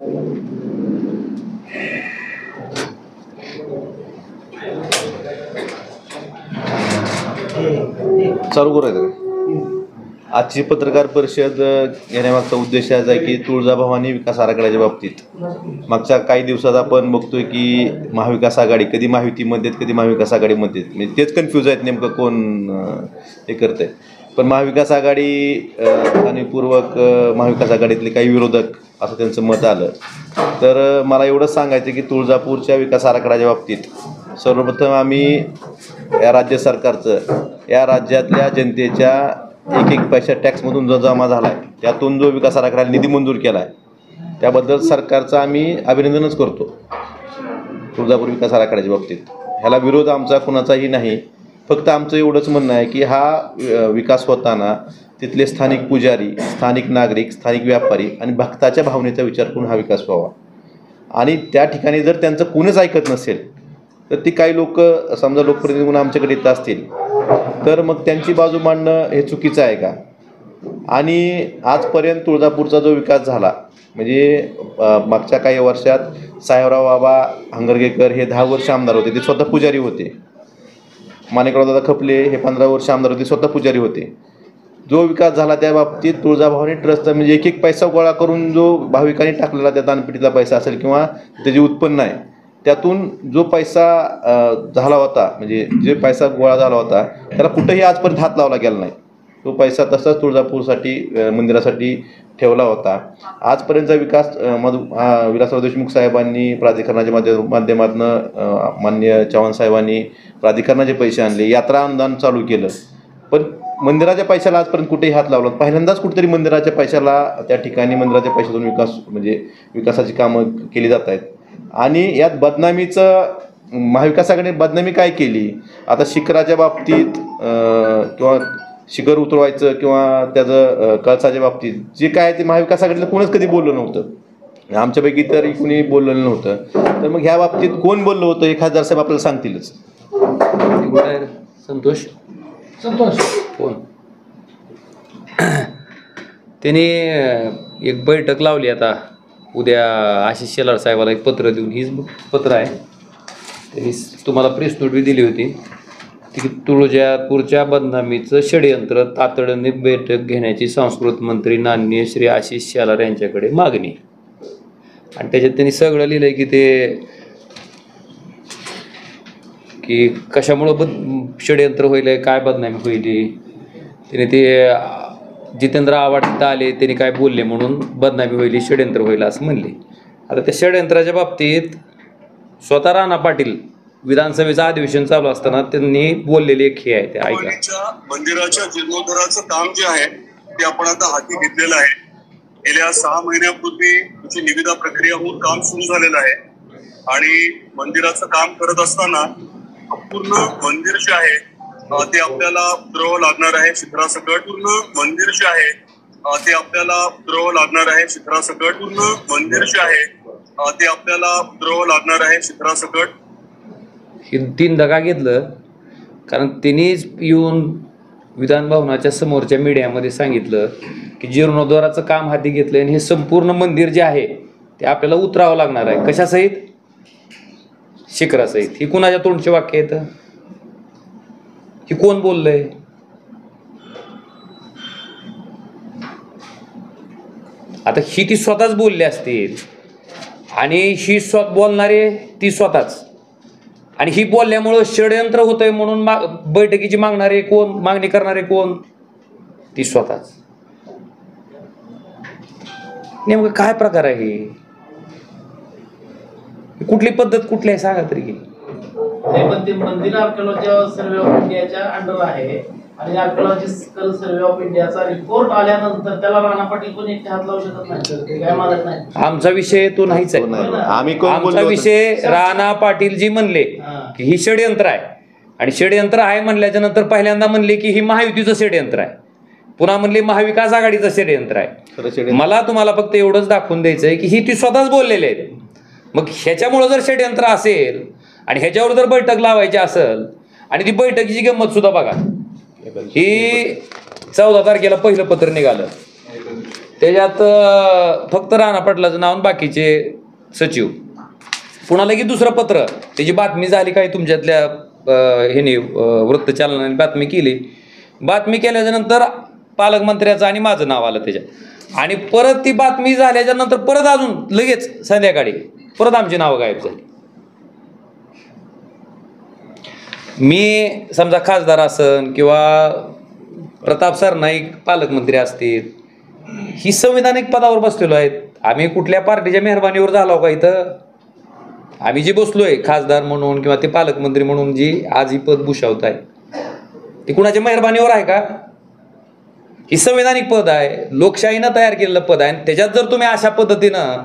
चालू करायचं. आजची पत्रकार परिषद घेण्यामागचा उद्देश असा आहे की तुळजाभवानी विकास आराखड्याच्या बाबतीत मागच्या काही दिवसात आपण बघतोय की महाविकास आघाडी कधी महायुतीमध्ये कधी महाविकास आघाडीमध्ये, म्हणजे तेच कन्फ्यूज आहेत नेमकं कोण हे करतंय. पण महाविकास आघाडी जाणीवपूर्वक महाविकास आघाडीतले काही विरोधक असं त्यांचं मत आलं. तर मला एवढंच सांगायचं की तुळजापूरच्या विकास आराखड्याच्या बाबतीत सर्वप्रथम आम्ही या राज्य सरकारचं या राज्यातल्या जनतेच्या एक पैसा टॅक्समधून जो जमा झाला आहे त्यातून जो विकास आराखड्याला निधी मंजूर केला आहे त्याबद्दल सरकारचं आम्ही अभिनंदनच करतो. तुळजापूर विकास आराखड्याच्या बाबतीत ह्याला विरोध आमचा कुणाचाही नाही. फक्त आमचं एवढंच म्हणणं आहे की हा विकास होताना तिथले स्थानिक पुजारी, स्थानिक नागरिक, स्थानिक व्यापारी आणि भक्ताच्या भावनेचा विचार करून हा विकास व्हावा. आणि त्या ठिकाणी जर त्यांचं कोणीच ऐकत नसेल तर ती काही लोक समजा लोकप्रतिनिधी म्हणून आमच्याकडे येत असतील तर मग त्यांची बाजू मांडणं हे चुकीचं आहे का? आणि आजपर्यंत तुळजापूरचा जो विकास झाला म्हणजे मागच्या काही वर्षात साहेबराव बाबा हंगरगेकर हे 10 वर्ष आमदार होते, ते स्वतः पुजारी होते. माणिकरावदादा खपले हे 15 वर्ष आमदार होते, स्वतः पुजारी होते. जो विकास झाला त्या बाबतीत तुळजाभवानी ट्रस्टचा म्हणजे एक पैसा गोळा करून जो भाविकांनी टाकलेला त्या दानपेटीतला पैसा असेल किंवा त्याचे उत्पन्न आहे त्यातून जो पैसा झाला होता म्हणजे जे पैसा गोळा झाला होता त्याला कुठंही आजपर्यंत हात लावला गेला नाही. तो पैसा तसाच तुळजापूरसाठी मंदिरासाठी ठेवला होता. आजपर्यंतचा विकास विलासराव देशमुख साहेबांनी प्राधिकरणाच्या माध्यमातून माननीय चव्हाण साहेबांनी प्राधिकरणाचे पैसे आणले, यात्रा अनुदान चालू केलं, पण मंदिराच्या पैशाला आजपर्यंत कुठेही हात लावला. पहिल्यांदाच कुठेतरी मंदिराच्या पैशाला त्या ठिकाणी मंदिराच्या पैशातून विकासाची कामं केली जात आहेत. आणि यात बदनामीचं महाविकास आघाडीने बदनामी काय केली? आता शिखराच्या बाबतीत किंवा शिखर उतरवायचं किंवा त्याचं कळसाच्या बाबतीत जे काय ते महाविकास आघाडीला कोणच कधी बोललं नव्हतं. आमच्यापैकी तर कुणी बोललेलं नव्हतं. तर मग ह्या बाबतीत कोण बोललं होतं हे खासदार साहेब आपल्याला सांगतीलच. संतोष कोण त्यांनी एक बैठक लावली आता उद्या आशिष शेलार साहेबाला एक पत्र देऊन, हीच पत्र आहे, त्यांनी तुम्हाला प्रेस नोट दिली होती की तुळजापूरच्या बदनामीचं षडयंत्र तातडीने बैठक घेण्याची संस्कृत मंत्री माननीय श्री आशिष शेलार यांच्याकडे मागणी. आणि त्याच्यात त्यांनी सगळं लिहिलंय की कशामुळं षडयंत्र होईल, काय बदनामी होईल. त्याने ते जितेंद्र आव्हाड तिथं आले, त्यांनी काय बोलले म्हणून बदनामी होईल, षडयंत्र होईल असं म्हणले. आता त्या षडयंत्राच्या बाबतीत स्वतः राणा पाटील विधानसभेचं अधिवेशन चालू असताना त्यांनी बोललेले एक हे आहे ते ऐका. मंदिराच्या जीर्णोद्धाराचं काम जे आहे ते आपण आता हाती घेतलेलं आहे. गेल्या 6 महिन्यापूर्वी त्याची निविदा प्रक्रिया होऊन काम सुरू झालेलं आहे. आणि मंदिराचं काम करत असताना पूर्ण मंदिर जे आहे ते आपल्याला उतरवावं लागणार आहे शिखरासकट. पूर्ण मंदिर जे आहे ते आपल्याला उतरवावं लागणार आहे शिखरासकट. पूर्ण मंदिर जे आहे ते आपल्याला उतरवावं लागणार आहे शिखरासकट. हे 3 दगा घेतलं कारण त्यांनीच येऊन विधान भवनाच्या समोरच्या मीडियामध्ये सांगितलं की जीर्णोद्धाराचं काम हाती घेतलं आणि हे संपूर्ण मंदिर जे आहे ते आपल्याला उतरावं लागणार आहे. कशासहित? शिखरासहित. ही कुणाच्या तोंडचे वाक्य आहेत? ही कोण बोललंय? आता ही ती स्वतःच बोलले असतील आणि ही बोलणारे ती स्वतःच, आणि ही बोलल्यामुळं षडयंत्र होतंय म्हणून बैठकीची मागणी करणारे कोण? ती स्वतःच. नेमकं काय प्रकार आहे ही? कुठली पद्धत कुठली आहे सांगा तरी. पण ते मंदिर आर्किओलॉजी सर्व्हे ऑफ इंडियाच्या अंडर आहे आणि आर्किओलॉजिकल सर्व्हे ऑफ इंडियाचा रिपोर्ट आल्यानंतर त्याला राणा पाटील पण एक हात लावू शकत नाही, ते काय मानत नाही. आमचा विषय तो नाहीच आहे. आमचा विषय राणा पाटील जी म्हणले की ही षडयंत्र आहे, आणि षडयंत्र आहे म्हणल्याच्या नंतर पहिल्यांदा म्हणले की ही महायुतीचं षडयंत्र आहे, पुन्हा म्हणले महाविकास आघाडीचं षडयंत्र आहे. मला तुम्हाला फक्त एवढंच दाखवून द्यायचं आहे की ही ती स्वतःच बोललेले आहेत. मग ह्याच्यामुळं जर षडयंत्र असेल आणि ह्याच्यावर जर बैठक लावायची असेल, आणि ती बैठकीची गंमत सुद्धा बघा, ही 14 तारखेला पहिलं पत्र निघालं, त्याच्यात फक्त राणा पाटलाचं नाव आणि बाकीचे सचिव. पुन्हा लगेच दुसरं पत्र, त्याची बातमी झाली काय तुमच्यातल्या ह्याने वृत्तचालनाने बातमी केली. बातमी केल्याच्या नंतर पालकमंत्र्याचं आणि माझं नाव आलं त्याच्यात. आणि परत ती बातमी झाल्याच्या नंतर परत अजून लगेच संध्याकाळी परत आमची नावं गायब झाली. मी समजा खासदार असन किंवा प्रताप सरनाईक पालकमंत्री असतील, ही संविधानिक पदावर बसलेलो आहेत. आम्ही कुठल्या पार्टीच्या मेहरबानीवर झालो का इथं? आम्ही जे बसलोय खासदार म्हणून किंवा ते पालकमंत्री म्हणून जी आज ही पद भूषवत आहे, ती कुणाच्या मेहरबानीवर आहे का? ही संविधानिक पद आहे, लोकशाहीनं तयार केलेलं पद आहे. आणि त्याच्यात जर तुम्ही अशा पद्धतीनं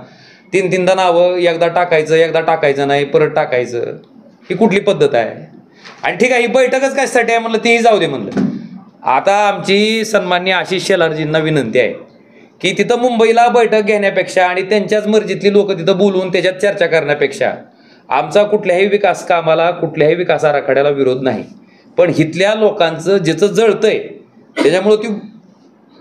तीनदा नावं एकदा टाकायचं नाही, परत टाकायचं, ही कुठली पद्धत आहे? आणि ठीक आहे, ही बैठकच कशासाठी आहे म्हणलं, तीही जाऊ दे म्हणलं. आता आमची सन्माननीय आशिष शेलारजींना विनंती आहे की तिथं मुंबईला बैठक घेण्यापेक्षा आणि त्यांच्याच मर्जीतली लोक तिथं बोलवून त्याच्यात चर्चा करण्यापेक्षा आमचा कुठल्याही विकास कामाला, कुठल्याही विकास आराखड्याला विरोध नाही, पण इथल्या लोकांचं ज्याचं जळतंय त्याच्यामुळं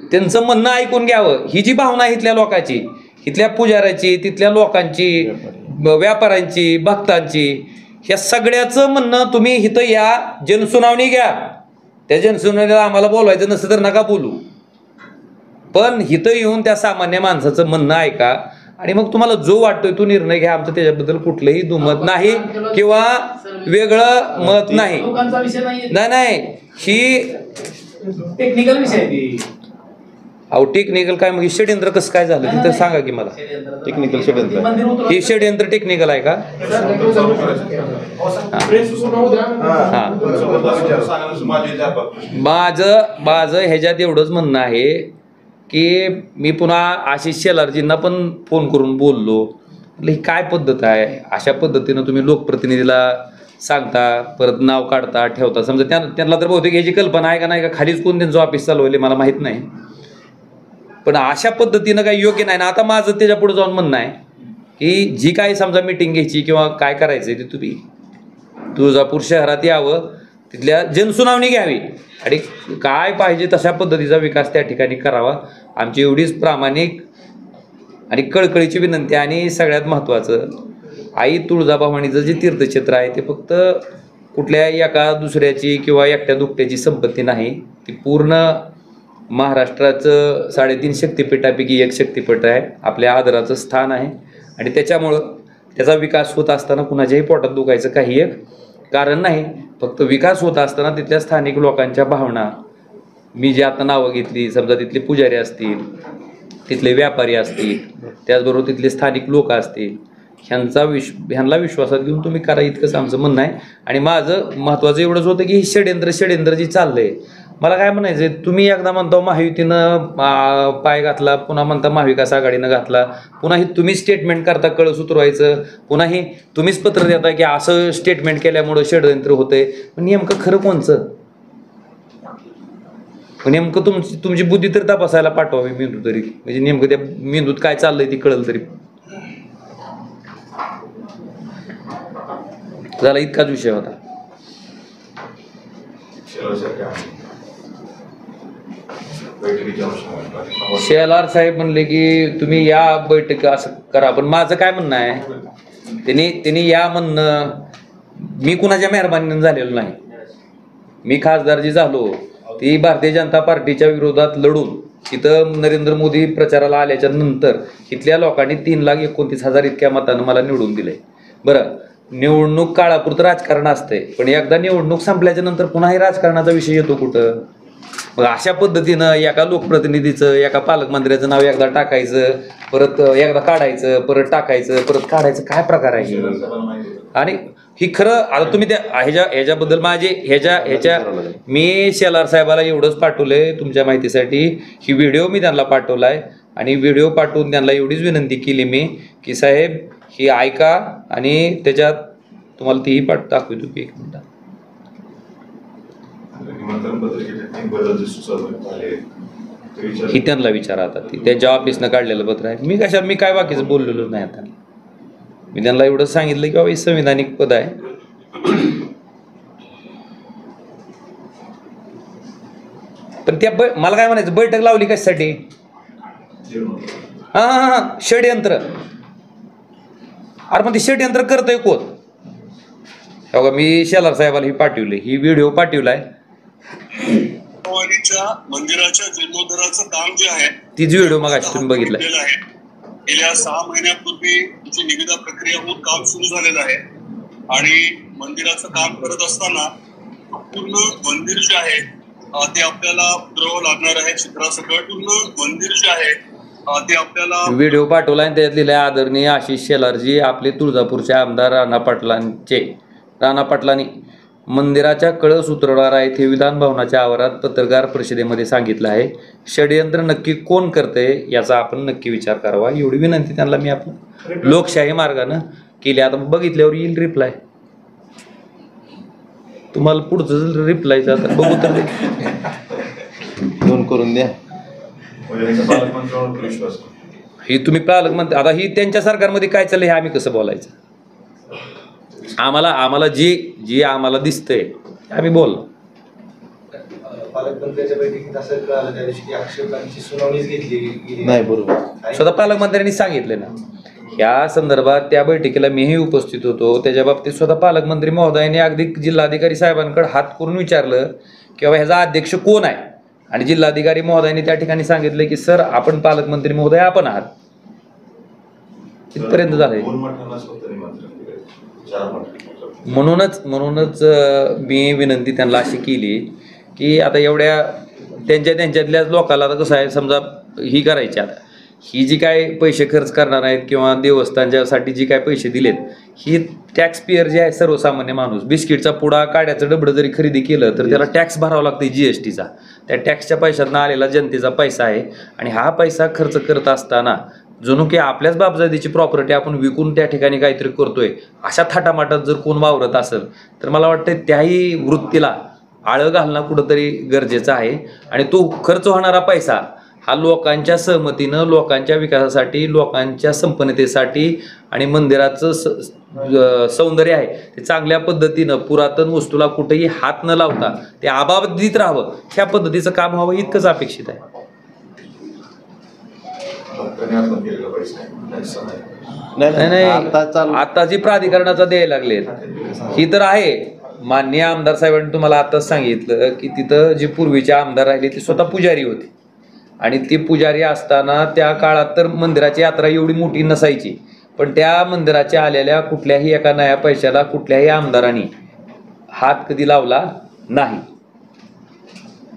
त्यांचं म्हणणं ऐकून घ्यावं, ही जी भावना आहे इथल्या लोकांची, इथल्या पुजाऱ्याची, तिथल्या लोकांची, व्यापाऱ्यांची, भक्तांची, ह्या सगळ्याचं म्हणणं तुम्ही इथं या, जनसुनावणी घ्या. त्या जनसुनावणीला आम्हाला बोलवायचं नसतं तर नका बोलू, पण इथं येऊन त्या सामान्य माणसाचं म्हणणं ऐका आणि मग तुम्हाला जो वाटतोय तो निर्णय घ्या. आमचं त्याच्याबद्दल कुठलंही दुमत नाही किंवा वेगळं मत नाही. नाही, ही टेक्निकल विषय. अहो टेक्निकल काय, मग षडयंत्र कसं काय झालं तिथं सांगा की मला. टेक्निकल षडयंत्र, हे षडयंत्र टेक्निकल आहे का? माझं ह्याच्यात एवढंच म्हणणं आहे की मी पुन्हा आशिष शेलारजींना पण फोन करून बोललो, ही काय पद्धत आहे? अशा पद्धतीनं तुम्ही लोकप्रतिनिधीला सांगता, परत नाव काढता, ठेवता. समजा त्यांना तर बहुतेक ह्याची कल्पना आहे का नाही, का खालीच कोण त्यांचं ऑफिस चालवले मला माहीत नाही, पण अशा पद्धतीनं काही योग्य नाही ना. आता माझं त्याच्या पुढे जाऊन म्हणणं आहे की जी काही समजा मीटिंग घ्यायची किंवा काय करायचं ते तुम्ही तुळजापूर शहरात यावं, तिथल्या जनसुनावणी घ्यावी आणि काय पाहिजे तशा पद्धतीचा विकास त्या ठिकाणी करावा. आमची एवढीच प्रामाणिक आणि कळकळीची विनंती. आणि सगळ्यात महत्त्वाचं, आई तुळजाभवानीचं जे तीर्थक्षेत्र आहे ते फक्त कुठल्या एका दुसऱ्याची किंवा एकट्या दुकट्याची संपत्ती नाही, ती पूर्ण महाराष्ट्राचं 3.5 शक्तिपीठापैकी एक शक्तिपीठ आहे, आपल्या आदराचं स्थान आहे. आणि त्याच्यामुळं त्याचा विकास होत असताना कुणाच्याही पोटात दुखायचं काही एक कारण नाही. फक्त विकास होत असताना तिथल्या स्थानिक लोकांच्या भावना, मी जे आता नावं घेतली, समजा तिथले पुजारी असतील, तिथले व्यापारी असतील, त्याचबरोबर तिथले स्थानिक लोक असतील, ह्यांना विश्वासात घेऊन तुम्ही करा, इतकंच आमचं म्हणणं आहे. आणि माझं महत्त्वाचं एवढंच होतं की ही षडयंत्र जी चाललंय, मला काय म्हणायचं, तुम्ही एकदा म्हणता महायुतीनं पाय घातला, पुन्हा म्हणता महाविकास आघाडीनं घातला, पुन्हा ही तुम्ही स्टेटमेंट करता कळस उतरवायचं, पुन्हा ही तुम्हीच पत्र देता की असं स्टेटमेंट केल्यामुळं षडयंत्र होतंय. पण नेमकं खरं कोणचं? नेमकं तुमची बुद्धी तरी तपासायला पाठवावी मेंदू तरी, म्हणजे नेमकं त्या मेंदूत काय चाललंय ती कळलं तरी. झाला इतकाच विषय होता. शेलार साहेब म्हणले की तुम्ही या बैठक असं करा, पण माझं काय म्हणणं आहे, त्यांनी या म्हणणं, मी कुणाच्या मेहरबानीनं झालेलो नाही. मी खासदार जी झालो ती भारतीय जनता पार्टीच्या विरोधात लढून तिथं नरेंद्र मोदी प्रचाराला आल्याच्या नंतर इथल्या लोकांनी 3,29,000 इतक्या मतानं मला निवडून दिलंय. बरं, निवडणूक काळापुरतं राजकारण असतंय, पण एकदा निवडणूक संपल्याच्या नंतर पुन्हा हे राजकारणाचा विषय येतो कुठं? मग अशा पद्धतीनं एका लोकप्रतिनिधीचं, एका पालकमंत्र्याचं नाव एकदा टाकायचं, परत एकदा काढायचं, परत टाकायचं, परत काढायचं, काय प्रकार आहे? आणि ही खरं आता तुम्ही त्या ह्याच्याबद्दल ह्याच्या मी शेलार साहेबाला एवढंच पाठवलंय तुमच्या माहितीसाठी, ही व्हिडिओ मी त्यांना पाठवलाय आणि व्हिडिओ पाठवून त्यांना एवढीच विनंती केली मी की साहेब ही ऐका आणि त्याच्यात तुम्हाला तीही दाखवतो की 1 मिनिट. ही त्यांना विचारा, आता ती त्यांच्या ऑफिसनं काढलेलं पत्र आहे. मी काय बाकीचं बोललेलो नाही. आता मी त्यांना एवढंच सांगितलं की बाबा हे संविधानिक पद आहे. पण त्या मला काय म्हणायचं, बैठक लावली कशासाठी? हा षडयंत्र. अरे पण ते षडयंत्र करतोय कोण? बघा मी शेलार साहेबाला ही पाठवले, ही व्हिडिओ पाठवलाय. मंदिराच्या जीर्णोद्धाराचं काम जे आहे तीच व्हिडिओ मग तुम्ही बघितलाय. गेल्या 6 महिन्यापूर्वी तिची निविदा प्रक्रिया होऊन काम सुरू झालेलं आहे आणि मंदिराचं काम करत असताना पूर्ण मंदिर जे आहे ते आपल्याला उतरवावं लागणार आहे. चित्रासकट पूर्ण मंदिर जे आहे ते आपल्याला व्हिडिओ पाठवला आणि त्यात लिहिलंय आदरणीय आशिष शेलारजी आपले तुळजापूरचे आमदार राणा पाटलांनी मंदिराच्या कळस उतरवणार आहेत हे विधान भवनाच्या आवारात पत्रकार परिषदेमध्ये सांगितलं आहे. षडयंत्र नक्की कोण करतंय याचा आपण नक्की विचार करावा एवढी विनंती त्यांना मी आपण लोकशाही मार्गानं केली. आता बघितल्यावर येईल रिप्लाय. तुम्हाला पुढचं रिप्लायचं आता बघू तर दोन करून द्या. ही तुम्ही पालकमंत्री आता ही त्यांच्या सरकारमध्ये काय चाललंय हे आम्ही कसं बोलायचं? आम्हाला जी आम्हाला दिसतंय आम्ही बोललो. पालकमंत्र्यांच्या बैठकीत असं कळालं त्या दिवशी की आक्षेपांची सुनावणीच घेतली नाही. बरोबर स्वतः पालकमंत्र्यांनी सांगितले ना या संदर्भात. त्या बैठकीला मीही उपस्थित होतो. त्याच्या बाबतीत स्वतः पालकमंत्री महोदयांनी अगदी जिल्हाधिकारी साहेबांकडे हात करून विचारलं की बाबा ह्याचा अध्यक्ष कोण आहे आणि जिल्हाधिकारी महोदयांनी त्या ठिकाणी सांगितलं की सर आपण पालकमंत्री महोदय आपण आहात. इथपर्यंत झालंय. म्हणूनच मी विनंती त्यांना अशी केली की आता एवढ्या त्यांच्यातल्या लोकांना आता कसं आहे समजा ही करायची आता ही जी काय पैसे खर्च करणार आहेत किंवा देवस्थानच्यासाठी जी काय पैसे दिलेत ही टॅक्स पेअर जे आहे सर्वसामान्य माणूस बिस्किटचा पुडा काड्याचं डबडं जरी खरेदी केलं तर त्याला टॅक्स भरावा लागतो GSTचा. त्या टॅक्सच्या पैशातनं आलेला जनतेचा पैसा आहे आणि हा पैसा खर्च करत असताना जणू की आपल्याच बापजातीची प्रॉपर्टी आपण विकून त्या ठिकाणी काहीतरी करतोय अशा थाटामाटात जर कोण वावरत असेल तर मला वाटतं त्याही वृत्तीला आळं घालणं कुठंतरी गरजेचं आहे. आणि तो खर्च होणारा पैसा हा लोकांच्या सहमतीनं लोकांच्या विकासासाठी लोकांच्या संपन्नतेसाठी आणि मंदिराचं सौंदर्य आहे ते चांगल्या पद्धतीनं पुरातन वस्तूला कुठेही हात न लावता ते अबाधित राहावं ह्या पद्धतीचं काम व्हावं इतकंच अपेक्षित आहे. नाही आता जी प्राधिकरणाचा द्यायला लागले ही तर आहे. माननीय आमदार साहेबांनी तुम्हाला आताच सांगितलं की तिथं जी पूर्वीचे आमदार राहिले ते स्वतः पुजारी होते आणि ती पुजारी असताना त्या काळात तर मंदिराची यात्रा एवढी मोठी नसायची पण त्या मंदिराच्या आलेल्या कुठल्याही एका नया पैशाला कुठल्याही आमदारांनी हात कधी लावला नाही.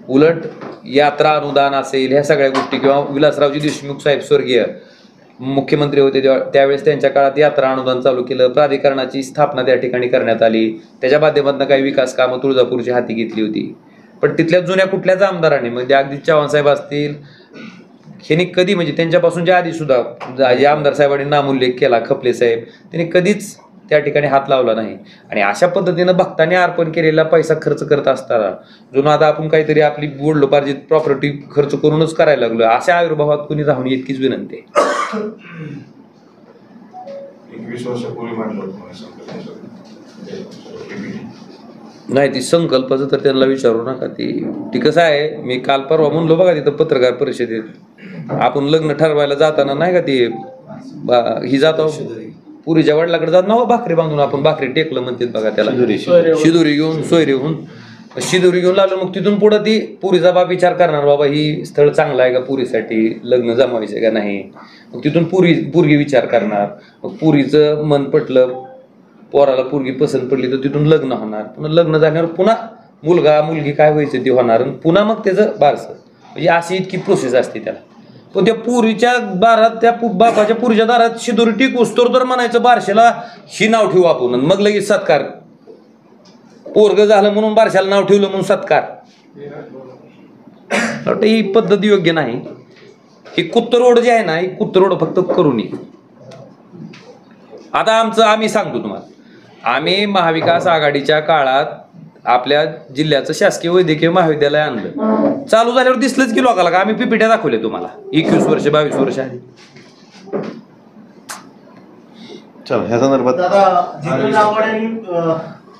उलट यात्रा अनुदान असेल ह्या सगळ्या गोष्टी किंवा विलासरावजी देशमुख साहेब स्वर्गीय मुख्यमंत्री होते त्यावेळेस त्यांच्या काळात यात्रा अनुदान चालू केलं. प्राधिकरणाची स्थापना त्या ठिकाणी करण्यात आली. त्याच्या माध्यमातून काही विकास कामं तुळजापूरची हाती घेतली होती. पण तिथल्या जुन्या कुठल्याच आमदारांनी म्हणजे अगदी चव्हाण साहेब असतील ह्यांनी कधी म्हणजे त्यांच्यापासूनच्या आधी सुद्धा जे आमदार साहेबांनी नामोल्लेख केला खपले साहेब त्यांनी कधीच त्या ठिकाणी हात लावला नाही. आणि अशा पद्धतीनं भक्तांनी अर्पण केलेला पैसा खर्च करत असताना जुनं आता आपण काहीतरी आपली वडिलोपार्जित प्रॉपर्टी खर्च करूनच करायला लागलो अशा आयुर्भावात कुणी राहून इतकीच विनंती आहे. 21 वर्षापूर्वी नाही ती संकल्पाचं तर त्यांना विचारू नका. ती कसं आहे मी काल परवा म्हणलो बघा तिथं पत्रकार परिषदेत आपण लग्न ठरवायला जाताना नाही का ती ही जातो पुरीच्या वडिलाकडे जात ना भाकरी बांधून आपण भाकरी टेकलं म्हणतात बघा त्याला शिदोरी घेऊन सोयरी होऊन शिदोरी घेऊन लागलं. मग तिथून पुढे ती पुरीचा बाप विचार करणार बाबा ही स्थळ चांगलं आहे का पुरीसाठी लग्न जमवायचं का नाही. मग तिथून पुरगी विचार करणार. मग पुरीचं मन पटलं पोराला पुरगी पसंत पडली तर तिथून लग्न होणार. पुन्हा लग्न झाल्यावर पुन्हा मुलगा मुलगी काय व्हायचं ते होणार पुन्हा मग त्याचं बारसं म्हणजे अशी इतकी प्रोसेस असते त्याला. पण त्या पुरीच्या दारात त्या बापाच्या पुरीच्या दारात शिदोरी टिकूस तर म्हणायचं बारशाला ही नाव ठेवू आपण मग लगेच सत्कार. पोरग झालं म्हणून बारशाला नाव ठेवलं म्हणून सत्कार. ही पद्धत योग्य नाही. ही कुत्तरोड जी आहे ना ही कुत्तरोड फक्त करू नये. आता आम्ही सांगतो तुम्हाला आम्ही महाविकास आघाडीच्या काळात आपल्या जिल्ह्याचं शासकीय वैद्यकीय महाविद्यालय आणलं. चालू झाल्यावर दिसलंच की लोकांना का आम्ही पिपिट्या दाखवले तुम्हाला 21 वर्ष 22 वर्ष आधी. चल ह्या संदर्भात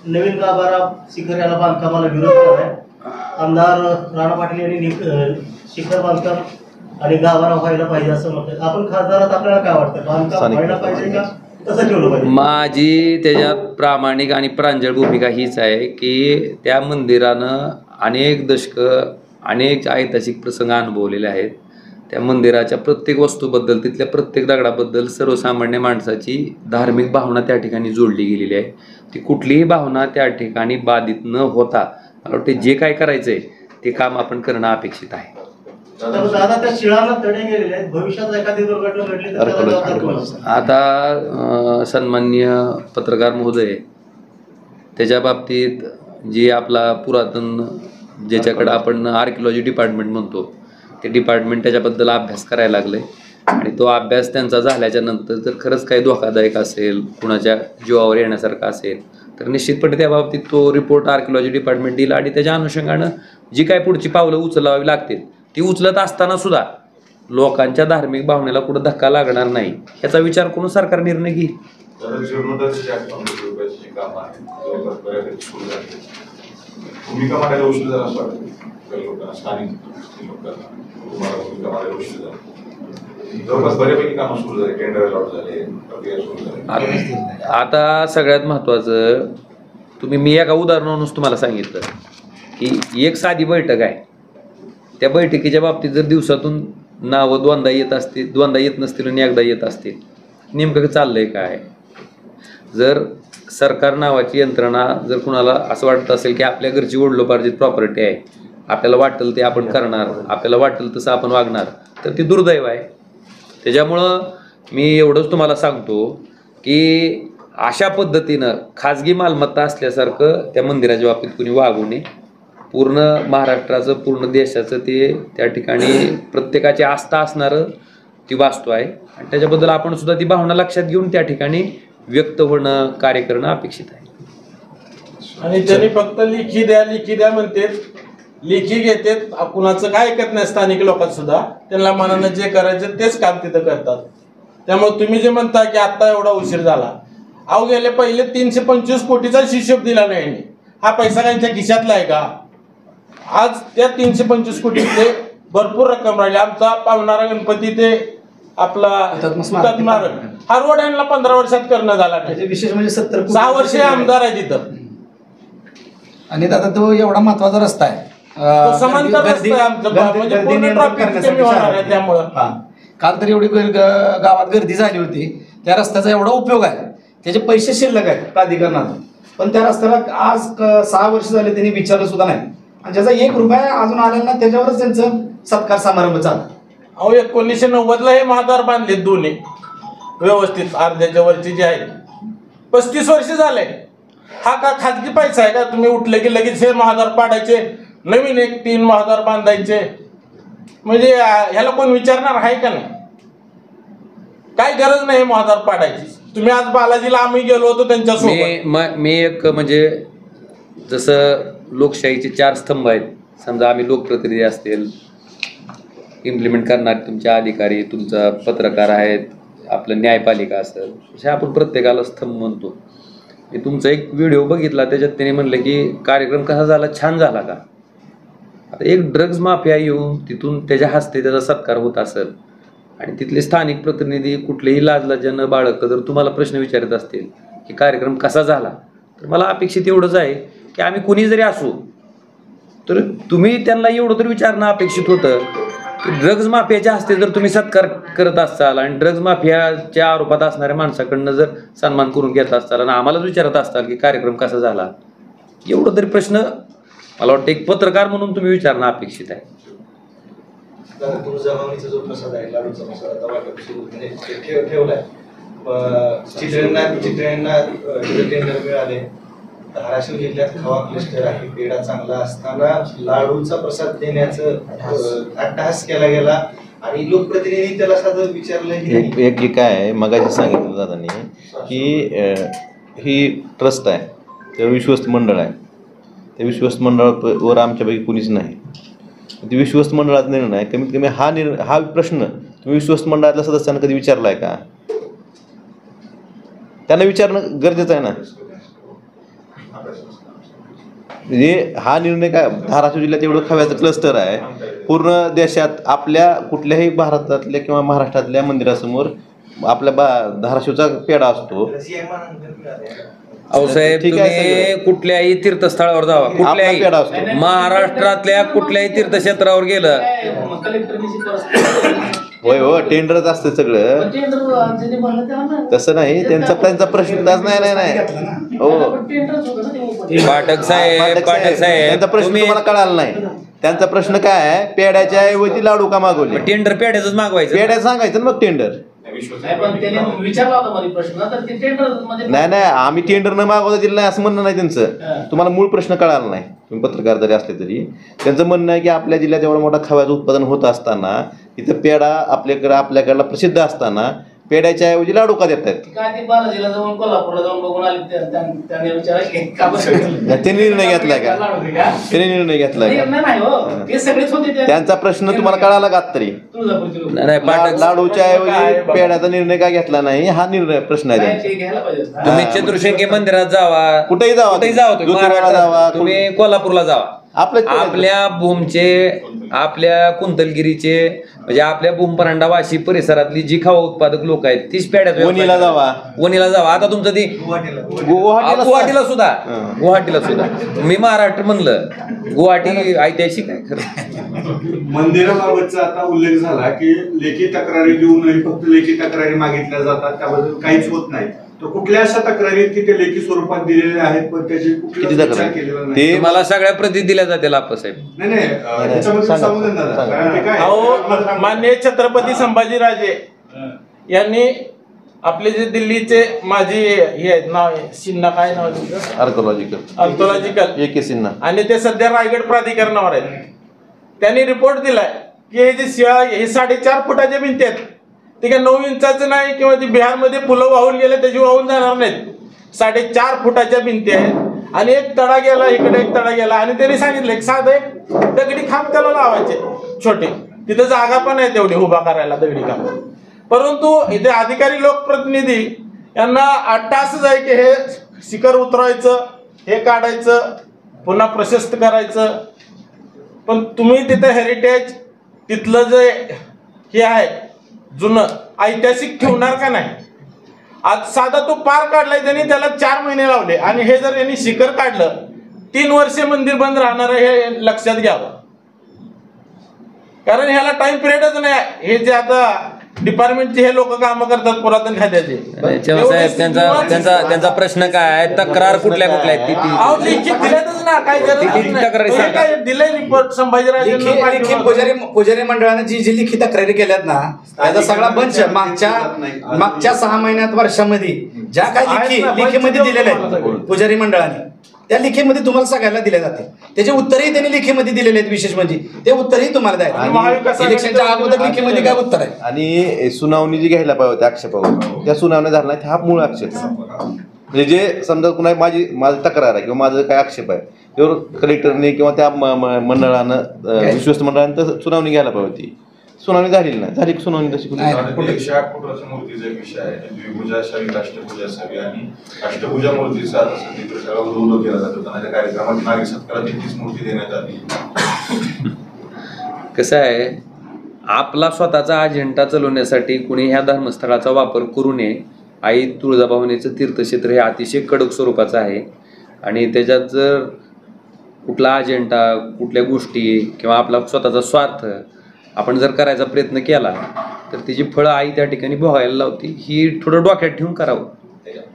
नवीन गाभारा शिखर याला बांधकामाला विरोध केलाय. आमदार राणा पाटील यांनी शिखर बांधकाम आणि गावाला व्हायला पाहिजे असं म्हणतात. आपण खासदारात आपल्याला काय वाटतं, बांधकाम व्हायला पाहिजे का तसं ठेवलं पाहिजे? माझी त्याच्यात प्रामाणिक आणि प्रांजळ भूमिका हीच आहे की त्या मंदिरानं अनेक दशकं अनेक ऐतिहासिक प्रसंग अनुभवलेले आहेत. त्या मंदिराच्या प्रत्येक वस्तूबद्दल, तिथल्या प्रत्येक दगडाबद्दल सर्वसामान्य माणसाची धार्मिक भावना त्या ठिकाणी जोडली गेलेली आहे. ती कुठलीही भावना त्या ठिकाणी बाधित न होता मला वाटते जे काय करायचंय ते काम आपण करणं अपेक्षित आहे. दादा, त्या शिळाला तडे गेलेले आहेत, भविष्यात एखादी दुर्घटना घडली तर त्याला जबाबदार कोण असेल? आता सन्माननीय पत्रकार महोदय, त्याच्या बाबतीत जे आपला पुरातन ज्याच्याकडे आपण आर्किओलॉजी डिपार्टमेंट म्हणतो ते डिपार्टमेंट त्याच्याबद्दल अभ्यास करायला लागले आणि तो अभ्यास त्यांचा झाल्याच्या नंतर जर खरंच काही धोकादायक असेल, कुणाच्या जीवावर येण्यासारखा असेल तर निश्चितपणे त्या बाबतीत तो रिपोर्ट आर्किओलॉजी डिपार्टमेंट दिला आणि त्याच्या अनुषंगानं जी काय पुढची पावलं उचलावी लागतील ती उचलत असताना सुद्धा लोकांच्या धार्मिक भावनेला कुठं धक्का लागणार नाही ह्याचा विचार करून सरकार निर्णय घेईल. भूमिका मांडायला उशीर झाला असं वाटतं लोकांना, स्थानिक लोकांना भूमिका मांडायला उशीर झाला. जवळपास बऱ्यापैकी कामं सुरू झाली, टेंडर अलॉट झाले, प्रक्रिया सुरू झाली. आता सगळ्यात महत्त्वाचं, मी एका उदाहरणावरूनच तुम्हाला सांगितलं की एक साधी बैठक आहे, त्या बैठकीच्या बाबतीत जर दिवसातून नावं दोनदा येत असतील, दोनदा येत नसतील आणि एकदा येत असतील, नेमकं चाललंय काय? जर सरकार नावाची यंत्रणा जर कुणाला असं वाटत असेल की आपल्या घरची वडिलोपार्जित प्रॉपर्टी आहे, आपल्याला वाटेल ते आपण करणार, आपल्याला वाटेल तसं आपण वागणार, तर ती दुर्दैव आहे. त्याच्यामुळं मी एवढंच तुम्हाला सांगतो की अशा पद्धतीनं खाजगी मालमत्ता असल्यासारखं त्या मंदिराच्या बाबतीत कुणी वागू नये. पूर्ण महाराष्ट्राचं, पूर्ण देशाचं ते त्या ठिकाणी प्रत्येकाची आस्था असणारं ती वास्तू आहे आणि त्याच्याबद्दल आपण सुद्धा ती भावना लक्षात घेऊन त्या ठिकाणी व्यक्त होणं, कार्य करणं अपेक्षित आहे. आणि त्यांनी फक्त लिखी द्या म्हणते, लेखी घेतात, कुणाचं काय ऐकत नाही. स्थानिक लोकांत सुद्धा त्यांना मनानं जे करायचं तेच काम तिथं करतात. त्यामुळे तुम्ही जे म्हणता की आता एवढा उशीर झाला, अहो गेले पहिले 325 कोटीचा हिशोब दिला नाही. हा पैसा त्यांच्या खिशातला आहे का? आज त्या 325 कोटीतले भरपूर रक्कम राहिली. आमचा पावणारा गणपती ते आपला हा रोड यांना 15 वर्षात करणं झाला नाही. विशेष म्हणजे 6 वर्षे आमदार आहे तिथं. आणि दादा तो एवढा महत्वाचा रस्ता आहे, समांतर रस्ता आहे आमचं, म्हणजे पूर्ण ट्रॅफिक कमी होणार आहे. त्यामुळं काल तर एवढी गावात गर्दी झाली होती, त्या रस्त्याचा एवढा उपयोग आहे, त्याचे पैसे शिल्लक आहेत प्राधिकरणात, पण त्या रस्त्याला आज 6 वर्ष झाले त्यांनी विचारलं सुद्धा नाही आणि ज्याचा 1 रुपया अजून आलेला नाही, त्याच्यावरच त्यांचं सत्कार समारंभ चालला. अहो 1990ला हे महाद्वार बांधले दोन्ही व्यवस्थित, अर्ध्याच्या वरची जे आहे. 35 वर्ष झाले. हा का खाजगी पैसा आहे का? तुम्ही उठले की लगेच हे महाद्वार पाडायचे, नवीन 3 महाद्वार बांधायचे, म्हणजे ह्याला कोण विचारणार आहे का नाही? काय गरज नाही महाद्वार पाडायची. तुम्ही आज बालाजीला आम्ही गेलो होतो त्यांच्यासोबत. मी एक म्हणजे जसं लोकशाहीचे 4 स्तंभ आहेत, समजा आम्ही लोकप्रतिनिधी असतील, इम्प्लिमेंट करणारे तुमचे अधिकारी, तुमचा पत्रकार आहेत, आपलं न्यायपालिका असेल, असे आपण प्रत्येकाला स्तंभ म्हणतो. मी तुमचा एक व्हिडिओ बघितला, त्याच्यात त्यांनी म्हणलं की कार्यक्रम कसा झाला, छान झाला का? आता एक ड्रग्ज माफिया येऊन तिथून त्याच्या हस्ते त्याचा सत्कार होत असेल आणि तिथले स्थानिक प्रतिनिधी कुठलेही लाजलज्जा न बाळगता जर तुम्हाला प्रश्न विचारत असतील की कार्यक्रम कसा झाला, तर मला अपेक्षित एवढंच आहे की आम्ही कुणी जरी असू तर तुम्ही त्यांना एवढं तरी विचारणं अपेक्षित होतं की ड्रग्ज माफियाच्या हस्ते जर तुम्ही सत्कार करत असाल आणि ड्रग्ज माफियाच्या आरोपात असणाऱ्या माणसाकडनं जर सन्मान करून घेत असताल आणि आम्हालाच विचारत असताल की कार्यक्रम कसा झाला, एवढं तरी प्रश्न मला वाटतं एक पत्रकार म्हणून तुम्ही विचारणं अपेक्षित आहे. तुळजाभवानीचा जो प्रसाद आहे, लाडूचा प्रसाद, आता वाटप सुरू ठेवलाय. चितळ्यांना टेंडर मिळाले. धाराशिव जिल्ह्यात खवा क्लस्टर आहे, पेढा चांगला असताना लाडूचा प्रसाद देण्याचं अट्टहास केला गेला आणि लोकप्रतिनिधी त्याला साधं विचारलं. एक काय आहे, मगाशी सांगितलं दादांनी की ही ट्रस्ट आहे, ते विश्वस्त मंडळ आहे, त्या विश्वस्त मंडळावर आमच्यापैकी कुणीच नाही. ते विश्वस्त मंडळात निर्णय आहे. कमीत कमी हा प्रश्न तुम्ही विश्वस्त मंडळातल्या सदस्यांना कधी विचारला आहे का? त्यांना विचारणं गरजेचं आहे ना. म्हणजे हा निर्णय काय, धाराशिव जिल्ह्यात एवढं खव्याचं क्लस्टर आहे, पूर्ण देशात आपल्या कुठल्याही भारतातल्या किंवा महाराष्ट्रातल्या मंदिरासमोर आपल्या धाराशिवचा पेढा असतो. अहो साहेब, ठीक आहे तुम्ही कुठल्याही तीर्थस्थळावर जावा, कुठल्याही पेढा असतो. महाराष्ट्रातल्या कुठल्याही तीर्थक्षेत्रावर गेलं, होय हो, टेंडरच असतं सगळं. तसं नाही, त्यांचा प्रश्नच नाही हो. पाठक साहेब त्यांचा प्रश्न तुम्ही तुम्हाला कळाला नाही. त्यांचा प्रश्न काय आहे, पेढ्याच्या ऐवजी लाडू का मागवले? टेंडर पेढ्याच मागवायचं, पेढ्या सांगायचं ना मग टेंडर. नाही, आम्ही टेंडर न मागवता दिलं नाही असं म्हणणं नाही त्यांचं. तुम्हाला मूळ प्रश्न कळाला नाही. तुम्ही पत्रकार जरी असले तरी त्यांचं म्हणणं आहे की आपल्या जिल्ह्यात एवढं मोठा खव्याचं उत्पादन होत असताना इथं पेढा आपल्याकडला प्रसिद्ध असताना पेढ्याच्या ऐवजी लाडू का देत आहेत? त्यांनी निर्णय घेतलाय का? त्यांनी निर्णय घेतलाय का? त्यांचा प्रश्न तुम्हाला कळाला का तरी? लाडूच्या ऐवजी पेढ्याचा निर्णय का घेतला नाही हा निर्णय प्रश्न आहे. तुम्ही चतुर्शंगी मंदिरात जावा, कुठेही जावा, महाराष्ट्रात जावा, तुम्ही कोल्हापूरला जावा, आपल्या भूमचे, आपल्या कुंतलगिरीचे, म्हणजे आपल्या भूमपरांडा वाशी परिसरातली जी खावा उत्पादक लोक आहेत तीच पेढ्यात वणीला जावा. आता तुमचं ती गुवाहाटीला सुद्धा मी महाराष्ट्र म्हणलं, गुवाहाटी ऐतिहासिक आहे खरं. मंदिराबाबतचा आता उल्लेख झाला की लेखी तक्रारी देऊनही फक्त लेखी तक्रारी मागितल्या जातात, त्याबद्दल काहीच होत नाही. तर कुठल्या अशा तक्रारी की ते लेखी स्वरूपात दिलेले आहेत पण त्याची कुठली विचार केलेला नाही? मला सगळ्या प्रती दिल्या जातील आप्पासाहेब. नाही त्याच्यामध्ये सांगून दादा, कारण ते काय अहो, माननीय छत्रपती संभाजीराजे यांनी आपले जे दिल्लीचे माजी हे आहेत, नाव सिन्हा, काय नाव आर्कोलॉजिकल AK सिन्हा, आणि ते सध्या रायगड प्राधिकरणावर आहेत. त्यांनी रिपोर्ट दिलाय की हे जे हे 4.5 फुटाच्या भिंती आहेत ते काय 9 इंचाचं नाही, किंवा ती बिहारमध्ये पुलं वाहून गेले त्याची वाहून जाणार नाहीत. 4.5 फुटाच्या भिंती आहेत आणि एक तडा गेला इकडे, एक तडा गेला, आणि त्यांनी सांगितलं एक साधं एक दगडी खांब त्याला लावायचे छोटे, तिथं जागा पण आहे तेवढी उभा करायला दगडी खांब. परंतु इथे अधिकारी लोकप्रतिनिधी यांना अट्टासच आहे की हे शिखर उतरवायचं, हे काढायचं, पुन्हा प्रशस्त करायचं. पण तुम्ही तिथं हेरिटेज, तिथलं जे हे आहे जुनं ऐतिहासिक ठेवणार का नाही? आज साधा तो पार काढलाय त्यांनी, त्याला 4 महिने लावले, आणि हे जर यांनी शिखर काढलं 3 वर्षे मंदिर बंद राहणार आहे हे लक्षात घ्यावं. कारण ह्याला टाइम पिरियडच नाही. हे जे आता डिपार्टमेंटचे हे लोक काम करतात पुरातन खात्याचे, त्यांचा प्रश्न काय आहे, तक्रार कुठल्या आहेत दिलेतच ना, काय दिलंय रिपोर्ट संभाजीराजे पुजारी मंडळाने जी लिखित तक्रारी केल्यात ना, त्याचा सगळा बंच मागच्या 6 महिन्यात वर्षामध्ये ज्या काही लिखीमध्ये दिलेल्या आहेत पुजारी मंडळाने, त्या लिखीमध्ये तुम्हाला सगळ्याला दिल्या जाते. त्याचे उत्तरही त्यांनी लिखीमध्ये दिलेले आहेत. विशेष म्हणजे ते उत्तरही तुम्हाला द्यायला इलेक्शनच्या अगोदर लिखीमध्ये काय उत्तर आहे. आणि सुनावणी जी घ्यायला पाहिजे होती आक्षेपावर, त्या सुनावणी झाल्या नाहीत, हा मूळ आक्षेप. म्हणजे जे समजा कुणा माझी तक्रार आहे किंवा माझं काय आक्षेप आहे त्यावर कलेक्टरने किंवा त्या मंडळानं, विश्वस्त मंडळानं सुनावणी घ्यायला पाहिजे होती. सुनावणी झालेली नाही. झाली सुनावणी तशी 108 फुटाच्या मूर्तीचा विषय आहे. द्विभुजा असावी, राष्ट्रपूजा असावी, आणि अष्टभुजा मूर्तीचा आता सध्या सगळं उल्लेख केला जातो. त्या कार्यक्रमात नागरिक सत्काराची तीच मूर्ती देण्यात आली. कसं आहे, आपला स्वतःचा अजेंडा चालवण्यासाठी कुणी ह्या धर्मस्थळाचा वापर करू नये. आई तुळजाभवानीचं तीर्थक्षेत्र हे अतिशय कडक स्वरूपाचं आहे, आणि त्याच्यात जर कुठला अजेंडा, कुठल्या गोष्टी किंवा आपला स्वतःचा स्वार्थ आपण जर करायचा प्रयत्न केला तर त्याची फळं आई त्या ठिकाणी भोगायला लावती. ही थोडं डोक्यात ठेवून करावं.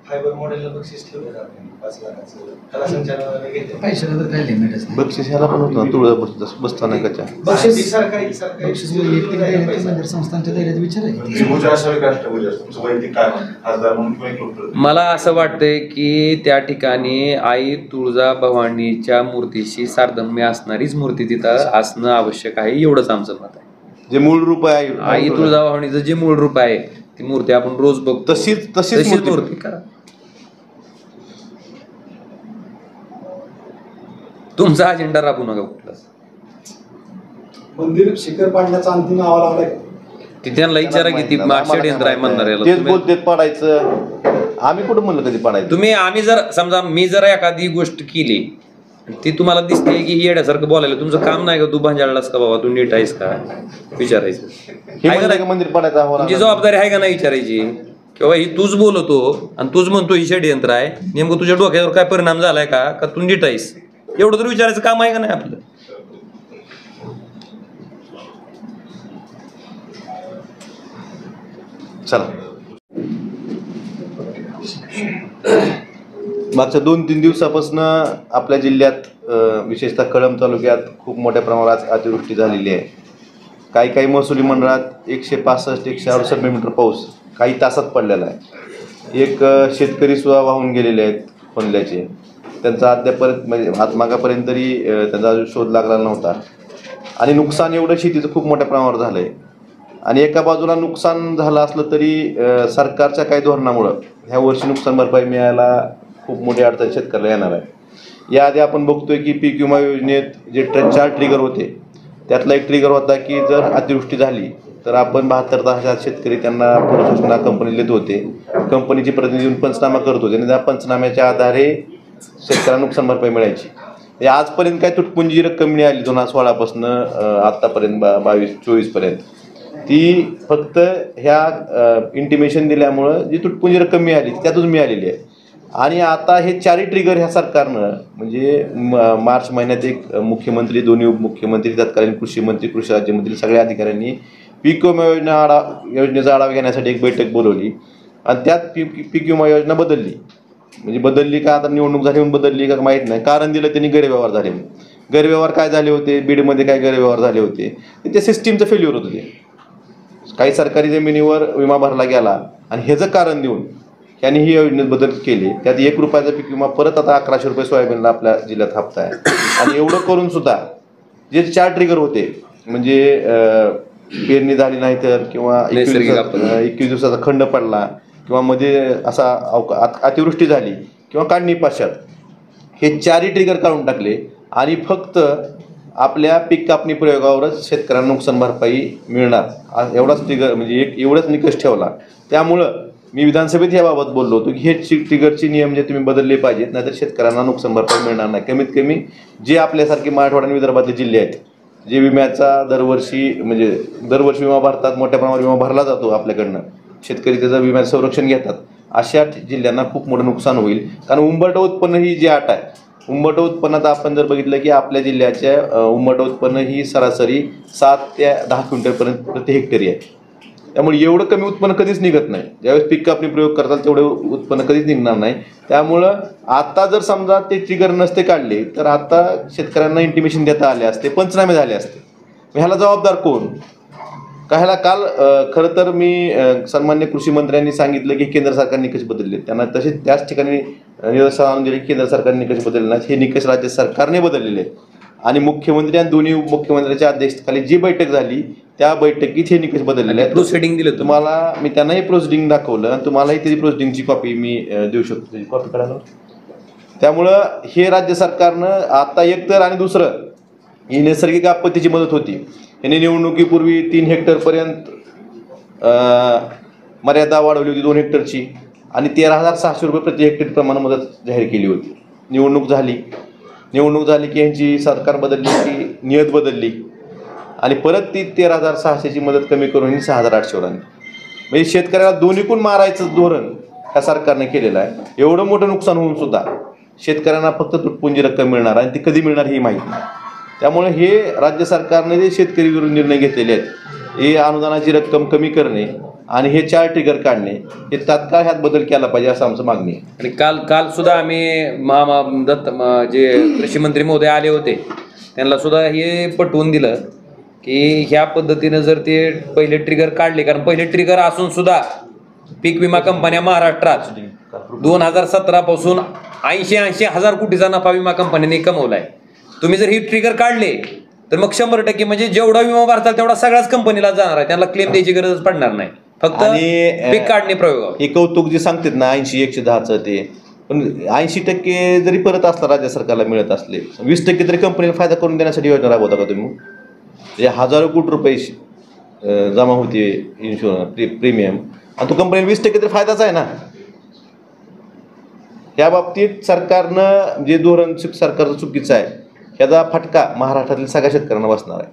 फायबर मॉडेलला बक्षीस ठेवलं जातं 5 लाखाचं, त्याला संचालनालय घेते. पैशाला तर काही लिमिटच नाही. बक्षीस ह्याला पण होतं तुळजा बसस्थानकाच्या बक्षीस सरकारी संस्थांच्या दैर्यात विचार आहे. द्विभुजा असावी, राष्ट्रपूजा, तुमचं वैयक्तिक काय खासदार म्हणून किंवा एक लोक? मला असं वाटतंय की त्या ठिकाणी आई तुळजाभवानीच्या मूर्तीशी साधर्म्य असणारीच मूर्ती तिथं असणं आवश्यक आहे, एवढंच आमचं मत आहे. जे मूळ रूप आहे आई तुळजाभवानीचं जे मूळ रूप आहे ती मूर्ती आपण रोज बघतो, तशीच मूर्ती करा. तुमचा अजेंडा राबू नका कुठलाच. मंदिर शिखर पाडण्याचा अंतिम अहवाल आलाय. ती त्यांना विचारा की ती षडयंत्र आहे म्हणणार याला. तेच बोलतेत पाडायचं. आम्ही कुठं म्हणलं कधी पाडायचं? आम्ही जर समजा मी जर एखादी गोष्ट केली ती तुम्हाला दिसते की ही येड्यासारखं बोलायला तुमचं काम नाही का, तू भांजाळलास का बाबा, तू नीट आहेस का विचारायचं. हे म्हणजे का मंदिर पाडायचं आव्हान तुमची जबाबदारी आहे का नाही विचारायची, किंवा ही तूच बोलतो आणि तूच म्हणतो ही षडयंत्र आहे, नेमकं तुझ्या डोक्यावर काय परिणाम झालाय का तू नीट आहेस, एवढं तर विचारायचं काम आहे का नाही आपलं. चला, मागच्या 2-3 दिवसापासून आपल्या जिल्ह्यात विशेषतः कळंब तालुक्यात खूप मोठ्या प्रमाणात अतिवृष्टी झालेली आहे. काही महसुली मंडळात 165-168 मिलीमीटर पाऊस काही तासात पडलेला आहे. एक शेतकरी सुद्धा वाहून गेलेले आहेत खोनल्याचे. त्यांचा अद्यापर्यंत म्हणजे मागापर्यंत तरी त्यांचा अजून शोध लागला नव्हता. आणि नुकसान एवढं शेतीचं खूप मोठ्या प्रमाणावर झालं आहे. आणि एका बाजूला नुकसान झालं असलं तरी सरकारच्या काही धोरणामुळं ह्या वर्षी नुकसान भरपाई मिळायला खूप मोठी अडचण शेतकऱ्याला येणार आहे. याआधी आपण बघतोय की पीक विमा योजनेत जे 4 ट्रिगर होते त्यातला एक ट्रिगर होता की जर अतिवृष्टी झाली तर आपण 72,000 शेतकरी त्यांना पुनर्सूचना कंपनीला देत होते. कंपनीचे प्रतिनिधी येऊन पंचनामा करत होते आणि त्या पंचनाम्याच्या आधारे शेतकऱ्यांना नुकसान भरपाई मिळायची. आजपर्यंत काय तुटपुंजी रक्कम मिळाली 2016 पासून आत्तापर्यंत 22-24 पर्यंत, ती फक्त ह्या इंटिमेशन दिल्यामुळं जी तुटपुंजी रक्कम मिळाली त्यातून मिळालेली आहे. आणि आता हे 4 ट्रिगर ह्या सरकारनं म्हणजे मार्च महिन्यात एक मुख्यमंत्री, दोन्ही उपमुख्यमंत्री, तत्कालीन कृषी मंत्री, कृषी राज्यमंत्री सगळ्या अधिकाऱ्यांनी पीक विमा योजनेचा आढावा घेण्यासाठी एक बैठक बोलवली आणि त्यात पीक विमा योजना बदलली. म्हणजे बदलली का, आता निवडणूक झाली म्हणून बदलली का माहीत नाही. कारण दिलं त्यांनी गैरव्यवहार झाले. गैरव्यवहार काय झाले होते, बीडमध्ये काय गैरव्यवहार झाले होते, ते सिस्टीमचं फेल्युअर होतं. ते काही सरकारी जमिनीवर विमा भरला गेला आणि ह्याचं कारण देऊन त्यांनी ही योजनेत बदल केले. त्यात 1 रुपयाचा पीक विमा परत आता 1100 रुपये सोयाबीनला आपल्या जिल्ह्यात हप्ता आहे. आणि एवढं करून सुद्धा जे 4 ट्रिगर होते म्हणजे पेरणी झाली नाही तर, किंवा 21 दिवसाचा खंड पडला, किंवा मध्ये असा अतिवृष्टी झाली, किंवा काढणी पश्चात, हे 4ही ट्रिगर काढून टाकले आणि फक्त आपल्या पीक कापणी प्रयोगावरच शेतकऱ्यांना नुकसान भरपाई मिळणार एवढाच ट्रिगर म्हणजे एवढाच निकष ठेवला. त्यामुळं मी विधानसभेत याबाबत बोललो होतो की हे ट्रिगरचे नियम जे तुम्ही बदलले पाहिजेत, नाहीतर शेतकऱ्यांना नुकसान भरपाई मिळणार नाही. कमीत कमी जे आपल्यासारखे मराठवाडा आणि विदर्भातले जिल्हे आहेत जे विम्याचा दरवर्षी विमा भरतात, मोठ्या प्रमाणावर विमा भरला जातो आपल्याकडनं, शेतकरी त्याचं विम्याचं संरक्षण घेतात, अशा जिल्ह्यांना खूप मोठं नुकसान होईल. कारण उंबरठा उत्पन्न ही जी अट आहे, उंबरठा उत्पन्नात आपण जर बघितलं की आपल्या जिल्ह्याच्या उंबरठा उत्पन्न ही सरासरी 7 ते 10 क्विंटलपर्यंत प्रति हेक्टरी आहे. त्यामुळे एवढं कमी उत्पन्न कधीच निघत नाही. ज्यावेळेस पीक कापणी प्रयोग करतात तेवढे उत्पन्न कधीच निघणार नाही. त्यामुळं आता जर समजा ते ट्रिगर नसते काढले तर आता शेतकऱ्यांना इंटिमेशन देता आले असते, पंचनामे झाले असते. ह्याला जबाबदार कोण? ह्याला काल खरं तर मी सन्मान्य कृषी मंत्र्यांनी सांगितलं की केंद्र सरकारने निकष बदलले. त्यांना तसेच त्याच ठिकाणी निदर्शन आणून दिले की केंद्र सरकारने निकष बदलले नाहीत, हे निकष राज्य सरकारने बदललेले आहेत. आणि मुख्यमंत्री आणि दोन्ही उपमुख्यमंत्र्यांच्या अध्यक्षतेखाली जी बैठक झाली त्या बैठकीत हे निकष बदललेले आहेत. प्रोसिडिंग दिलं तुम्हाला, मी त्यांनाही प्रोसिडिंग दाखवलं आणि तुम्हालाही त्याची प्रोसिडिंगची कॉपी मी देऊ शकतो, त्याची कॉपी काढायला. त्यामुळं हे राज्य सरकारनं आता एकतर, आणि दुसरं ही नैसर्गिक आपत्तीची मदत होती, यांनी निवडणुकीपूर्वी 3 हेक्टरपर्यंत मर्यादा वाढवली होती 2 हेक्टरची आणि 13,600 रुपये प्रति हेक्टर प्रमाणे मदत जाहीर केली होती. निवडणूक झाली की यांची सरकार बदलली की नियत बदलली आणि परत ती 13,600ची मदत कमी करून ही 6,800 आणली. म्हणजे शेतकऱ्याला दोन्हीकून मारायचं धोरण ह्या सरकारने केलेलं आहे. एवढं मोठं नुकसान होऊन सुद्धा शेतकऱ्यांना फक्त तुटपुंजी रक्कम मिळणार आणि ती कधी मिळणार ही माहीत नाही. त्यामुळे हे राज्य सरकारने जे शेतकरी विरोधी निर्णय घेतलेले आहेत, हे अनुदानाची रक्कम कमी करणे आणि हे 4 ट्रिगर काढणे, हे तात्काळ ह्यात बदल केला पाहिजे असं आमचं मागणी आहे. आणि काल सुद्धा आम्ही जे कृषी मंत्री महोदय आले होते त्यांना सुद्धा हे पटवून दिलं की ह्या पद्धतीनं जर ते पहिले ट्रिगर काढले, कारण पहिले ट्रिगर असून सुद्धा पीक विमा कंपन्या महाराष्ट्रात 2017 पासून 80 हजार कोटीचा नफा विमा कंपन्यांनी कमवलाय. तुम्ही जर ही ट्रिगर काढले तर मग 100% म्हणजे जेवढा विमा भरताल तेवढा सगळ्याच कंपनीला जाणार आहे, त्यांना क्लेम द्यायची गरज पडणार नाही, फक्त पीक काढणे प्रयोग. हे कौतुक जे सांगतात ना 80-110चं, ते पण 80% जरी परत असला राज्य सरकारला मिळत असले, 20% तरी कंपनीला फायदा करून देण्यासाठी योजना राबवता का तुम्ही? म्हणजे हजारो कोटी रुपये जमा होते इन्शुरन्स प्रीमियम, आणि तो कंपनीला 20% तरी फायदाच आहे ना. या बाबतीत सरकारनं जे धोरण सरकारचं चुकीचं आहे याचा फटका महाराष्ट्रातील सगळ्या शेतकऱ्यांना बसणार आहे.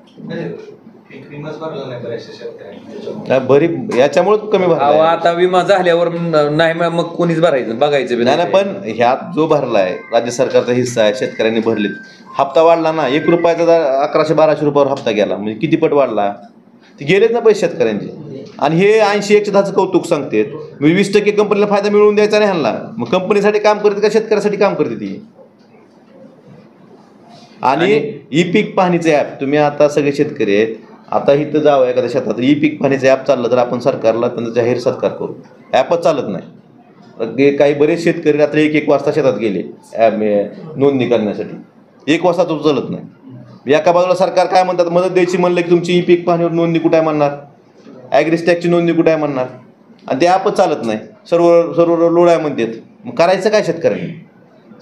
भरी याच्यामुळे कमी भरला आता विमा झाल्यावर नाही मग कोणीच भरायचं बघायचं बी नाही. पण ह्यात जो भरलाय राज्य सरकारचा हिस्सा आहे, शेतकऱ्यांनी भरलेत. हप्ता वाढला ना, 1 रुपयाचा 1100-1200 रुपयावर हप्ता गेला, म्हणजे किती पट वाढला. ते गेलेच ना पैसे शेतकऱ्यांचे. आणि हे 80-110चं कौतुक सांगतेत. 20% कंपनीला फायदा मिळवून द्यायचा नाही ह्यांना. मग कंपनीसाठी काम करते का शेतकऱ्यासाठी काम करते ती. आणि ई पीक पाहणीचं ॲप तुम्ही आता सगळे शेतकरी आहेत, आता इथं जावं एखाद्या शेतात, ई पीक पाहणीचं ॲप चाललं तर आपण सरकारला त्यांचा जाहीर सत्कार करू. ॲपच चालत नाही. काही बरेच शेतकरी रात्री 1-1 वाजता शेतात गेले ॲप नोंदणी करण्यासाठी. 1 वाजता तो चालत नाही. एका बाजूला सरकार काय म्हणतात, मदत द्यायची म्हणलं की तुमची ई पीक पाहणीवर नोंदणी कुठे आहे म्हणणार, ॲग्रिस्टॅकची नोंदणी कुठे आहे म्हणणार, आणि ते ॲपच चालत नाही. सर्व लोड आहे म्हणतात. मग करायचं काय शेतकऱ्यांनी.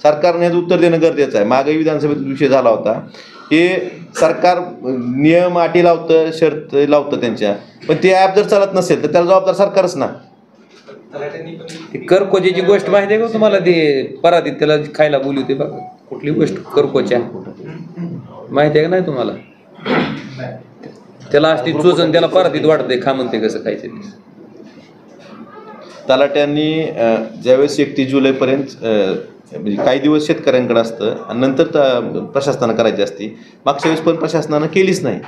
सरकारने याचं उत्तर देणं गरजेचं आहे. मागे विधानसभेत विषय झाला होता की सरकार नियम अटी लावतं, शर्त लावतं त्यांच्या, पण ते ॲप जर चालत नसेल तर त्याला जबाबदार सरकारच ना. करकोजेची गोष्ट माहिती आहे का तुम्हाला, ते परातीत त्याला खायला बोलली होती बघा, कुठली गोष्ट करकोच्या माहिती आहे का नाही तुम्हाला. त्याला असती चोचन त्याला परातीत वाटतंय खा म्हणते कसं खायचं. तलाट्यांनी ज्यावेळेस 31 जुलैपर्यंत म्हणजे काही दिवस शेतकऱ्यांकडे असतं आणि नंतर प्रशासनानं करायची असती. मागच्या वेळेस पण प्रशासनानं केलीच नाही.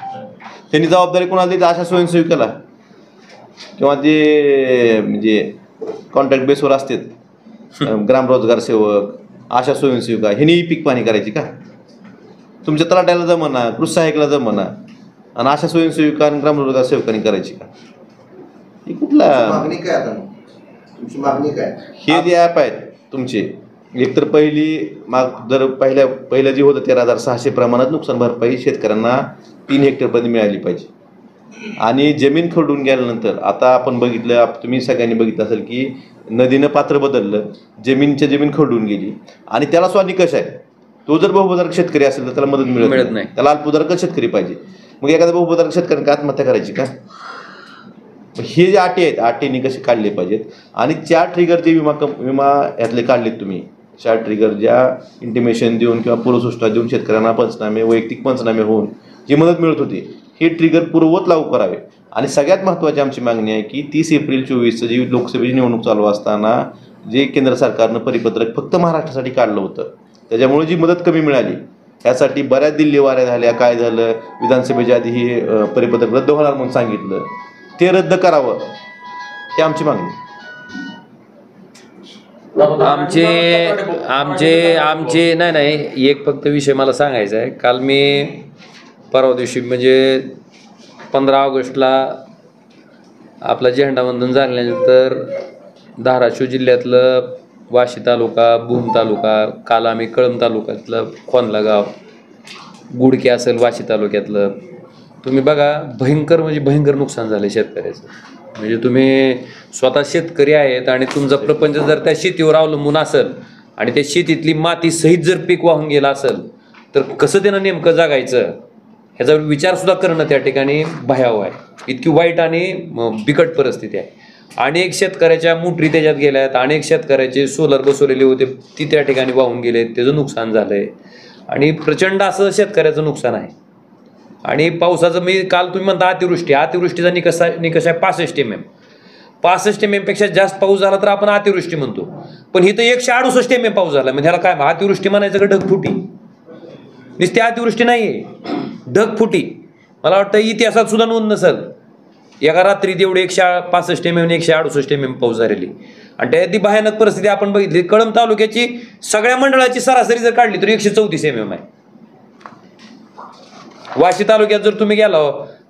त्यांनी जबाबदारी कोणाला दिली, आशा स्वयंसेविकाला किंवा जे म्हणजे कॉन्ट्रॅक्ट बेसवर असतात ग्रामरोजगार सेवक, आशा स्वयंसेविका, ह्यांनी ई पीक पाहणी करायची का. तुमच्या तलाट्याला जमना, कृषी सहाय्यकाला जमना, आणि आशा स्वयंसेविका आणि ग्रामरोजगार सेवकांनी करायची का. ही कुठला मागणी काय आता तुमची मागणी काय. हे जे ॲप आहेत तुमचे, एकतर जर पहिलं जे होतं 13,600 प्रमाणात नुकसान भरपाई शेतकऱ्यांना 3 हेक्टरपर्यंत मिळाली पाहिजे. आणि जमीन खरडून गेल्यानंतर आता आपण बघितलं, तुम्ही सगळ्यांनी बघितलं असेल की नदीनं पात्र बदललं, जमीन खरडून गेली, आणि त्याला सुद्धा निकष आहे. तो जर बहुभूधारक शेतकरी असेल तर त्याला मदत मिळत नाही. त्याला अल्पभूधारक शेतकरी पाहिजे. मग एखाद्या बहुभूधारक शेतकऱ्यांनी आत्महत्या करायची का. हे जे अटी आहेत, अटींनी कसे काढले पाहिजेत. आणि 4 ट्रिगर जे विमा यातले काढलेत तुम्ही, 4 ट्रिगर ज्या इंटिमेशन देऊन किंवा पूर्वसूचना देऊन शेतकऱ्यांना पंचनामे, वैयक्तिक पंचनामे होऊन जी मदत मिळत होती, हे ट्रिगर पूर्ववत लागू करावे. आणि सगळ्यात महत्त्वाची आमची मागणी आहे की 30 एप्रिल 24 जी लोकसभेची निवडणूक चालू असताना जे केंद्र सरकारनं परिपत्रक फक्त महाराष्ट्रासाठी काढलं होतं, त्याच्यामुळे जी मदत कमी मिळाली, यासाठी बऱ्याच दिल्ली वाऱ्या झाल्या. काय झालं, विधानसभेच्या आधी हे परिपत्रक रद्द होणार म्हणून सांगितलं, ते रद्द करावं, ही आमची मागणी. आमचे नाही एक फक्त विषय मला सांगायचा आहे. काल मी परवा दिवशी म्हणजे 15 ऑगस्टला आपला झेंडावंदन झाल्यानंतर धाराशिव जिल्ह्यातलं वाशी तालुका, भूम तालुका, काल आम्ही कळंब तालुक्यातलं खोनला गाव, गुडके असेल वाशी तालुक्यातलं, तुम्ही बघा भयंकर नुकसान झालं शेतकऱ्याचं. म्हणजे तुम्ही स्वतः शेतकरी आहेत आणि तुमचा प्रपंच जर त्या शेतीवर अवलंबून असेल आणि त्या शेतीतली माती सहित जर पीक वाहून गेलं असेल तर कसं त्यानं नेमकं जगायचं ह्याचा विचारसुद्धा करणं त्या ठिकाणी भयावह आहे. इतकी वाईट आणि बिकट परिस्थिती आहे. अनेक शेतकऱ्याच्या मोटरी त्याच्यात गेल्या आहेत, अनेक शेतकऱ्याचे सोलर बसवलेले होते ती त्या ठिकाणी वाहून गेले, त्याचं नुकसान झालं आहे. आणि प्रचंड असं शेतकऱ्याचं नुकसान आहे. आणि पावसाचं काल तुम्ही म्हणता अतिवृष्टीचा निकष आहे 65 mm. 65 mm पेक्षा जास्त पाऊस झाला तर आपण अतिवृष्टी म्हणतो, पण इथं 168 mm पाऊस झाला. म्हणजे ह्याला काय अतिवृष्टी म्हणायचं का ढगफुटी. नुसती अतिवृष्टी नाहीये, ढगफुटी. मला वाटतं इतिहासात सुद्धा नोंद नसेल एका रात्रीत एवढे 165 mm 168 mm पाऊस झालेली. आणि त्यात ती भयानक परिस्थिती आपण बघितली. कळंब तालुक्याची सगळ्या मंडळाची सरासरी जर काढली तर 134 mm आहे. वाशी तालुक्यात जर तुम्ही गेला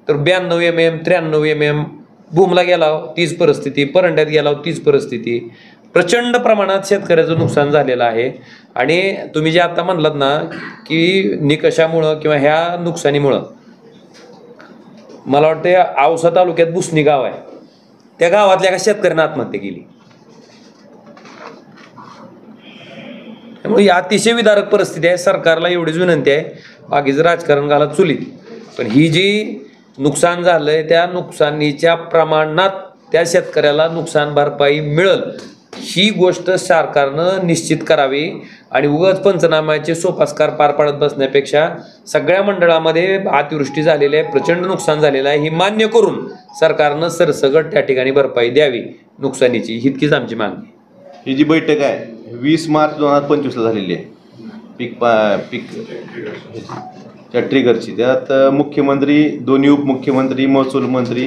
तर 92 mm 93 mm, भूमला गेला तीच परिस्थिती, परंड्यात गेला तीच परिस्थिती. प्रचंड प्रमाणात शेतकऱ्याचं नुकसान झालेलं आहे. आणि तुम्ही जे आता म्हणलात ना की निकषामुळं किंवा ह्या नुकसानीमुळं, मला वाटतं औसा तालुक्यात बुसणी गाव आहे, त्या गावातल्या एका शेतकऱ्यानं आत्महत्या केली. त्यामुळे अतिशय विदारक परिस्थिती आहे. सरकारला एवढीच विनंती आहे, बाकीचं राजकारण घाला चुलीत, पण ही जी नुकसान झालंय त्या नुकसानीच्या प्रमाणात त्या शेतकऱ्याला नुकसान भरपाई मिळेल ही गोष्ट सरकारनं निश्चित करावी आणि उगाच पंचनाम्याचे सोपास्कार पार पाडत बसण्यापेक्षा सगळ्या मंडळामध्ये अतिवृष्टी झालेली आहे, प्रचंड नुकसान झालेलं आहे, ही मान्य करून सरकारनं सरसगट त्या ठिकाणी भरपाई द्यावी नुकसानीची, इतकीच आमची मागणी. ही जी बैठक आहे 20 मार्च 2025 झालेली आहे पीक त्या ट्रिगरची. त्यात मुख्यमंत्री, दोन्ही उपमुख्यमंत्री, महसूल मंत्री,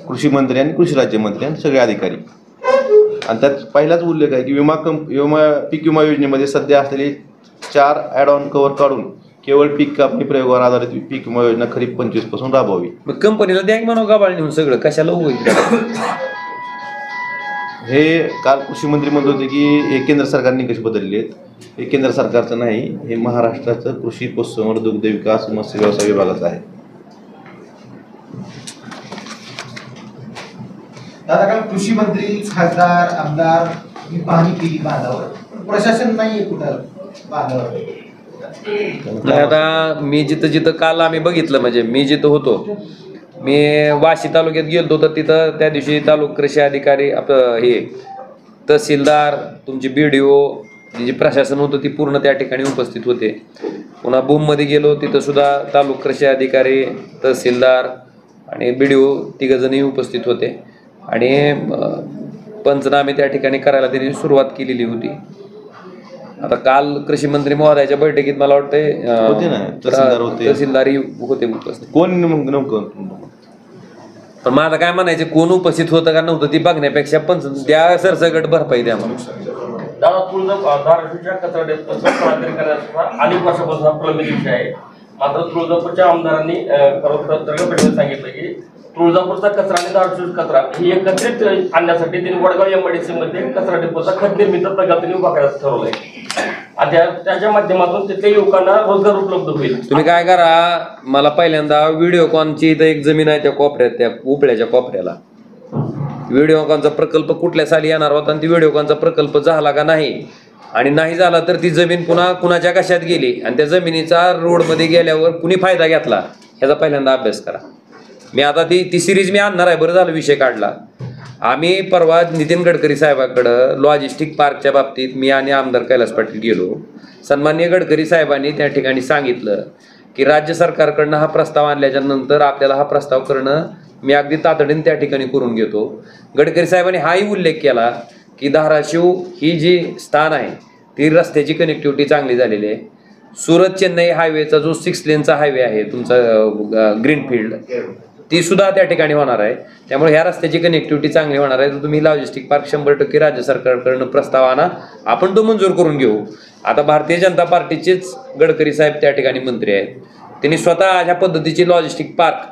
कृषी मंत्री आणि कृषी राज्यमंत्री आणि सगळे अधिकारी. आणि त्यात पहिलाच उल्लेख आहे की पीक विमा योजनेमध्ये सध्या असलेले 4 ॲड ऑन कव्हर काढून केवळ पीक कापणी प्रयोगावर आधारित पीक विमा योजना खरीप 25 पासून राबवावी. मग कंपनीला द्या म्हणून गाबाळ नेऊन सगळं कशाला होईल. हे काल कृषी मंत्री म्हणत होते की हे केंद्र सरकारने निकष बदलले आहेत. हे केंद्र सरकारचं नाही, हे महाराष्ट्राचं कृषी, पशुसंवर्धन, दुग्ध विकास, मत्स्य व्यवसाय विभागाचं आहे. दादा काल कृषी मंत्री, खासदार, आमदार ही पाहणी केली बांधावर, प्रशासन नाहीये कुठं बांधावर. आता मी जिथं काल आम्ही बघितलं, म्हणजे मी जिथं होतो, मी वाशी तालुक्यात गेलो तर तिथं त्या दिवशी तालुका कृषी अधिकारी, आपलं हे तहसीलदार, तुमची BDO, जे प्रशासन होतं ती पूर्ण त्या ठिकाणी उपस्थित होते. पुन्हा भूममध्ये गेलो तिथं सुद्धा तालुका कृषी अधिकारी, तहसीलदार आणि BDO तिघजणही उपस्थित होते. आणि पंचनामे त्या ठिकाणी करायला त्यांनी सुरुवात केलेली होती. आता काल कृषी मंत्री महोदयाच्या बैठकीत मला वाटतंय तहसीलदारही होते उपस्थित. कोण नेमकं, पण माझं काय म्हणायचं, कोण उपस्थित होतं का नव्हतं ती बघण्यापेक्षा द्या सरसगट भरपाई द्या म्हणून. दादा धाराशिवच्या कचरा डेपोचा करण्याचा अनेक वर्षापासून प्रलंबित विषय आहे. मात्र तुळजापूरच्या आमदारांनी खरोखर सांगितलं की तुळजापूरचा कचरा आणि धाराशिवचा कचरा ही एकत्रित आणण्यासाठी त्यांनी वडगाव MIDC मध्ये कचरा डेपोचा खत निर्मित प्रकल्प उभा करायचं ठरवलंय. आणि त्याच्या माध्यमातून तिथल्या युवकांना रोजगार उपलब्ध होईल. तुम्ही काय करा, मला पहिल्यांदा व्हिडिओकॉनची इथं एक जमीन आहे त्या कोपऱ्यात, त्या उपळ्याच्या कोपऱ्याला, व्हिडिओकॉनचा प्रकल्प कुठल्या साली येणार होता आणि ती व्हिडिओकॉनचा प्रकल्प झाला का नाही, आणि नाही झाला तर ती जमीन पुन्हा कुणाच्या कशात गेली आणि त्या जमिनीचा रोडमध्ये गेल्यावर कुणी फायदा घेतला ह्याचा पहिल्यांदा अभ्यास करा. मी आता ती सिरीज मी आणणार आहे. बरं झालं विषय काढला. आम्ही परवा नितीन गडकरी साहेबाकडं लॉजिस्टिक पार्कच्या बाबतीत मी आणि आमदार कैलास पाटील गेलो. सन्माननीय गडकरी साहेबांनी त्या ठिकाणी सांगितलं की राज्य सरकारकडनं हा प्रस्ताव आणल्याच्या नंतर आपल्याला हा प्रस्ताव करणं मी अगदी तातडीने त्या ठिकाणी करून घेतो. गडकरी साहेबांनी हाही उल्लेख केला की धाराशिव ही जी स्थान आहे ती रस्त्याची कनेक्टिव्हिटी चांगली झालेली आहे. सुरत चेन्नई हायवेचा जो 6 लेनचा हायवे आहे तुमचा ग्रीनफील्ड, ती सुद्धा त्या ठिकाणी होणार आहे. त्यामुळे ह्या रस्त्याची कनेक्टिव्हिटी चांगली होणार आहे. तर तुम्ही लॉजिस्टिक पार्क 100% राज्य सरकारकडनं प्रस्ताव आणा, आपण तो मंजूर करून घेऊ. आता भारतीय जनता पार्टीचेच गडकरी साहेब त्या ठिकाणी मंत्री आहेत. त्यांनी स्वतः अशा पद्धतीची लॉजिस्टिक पार्क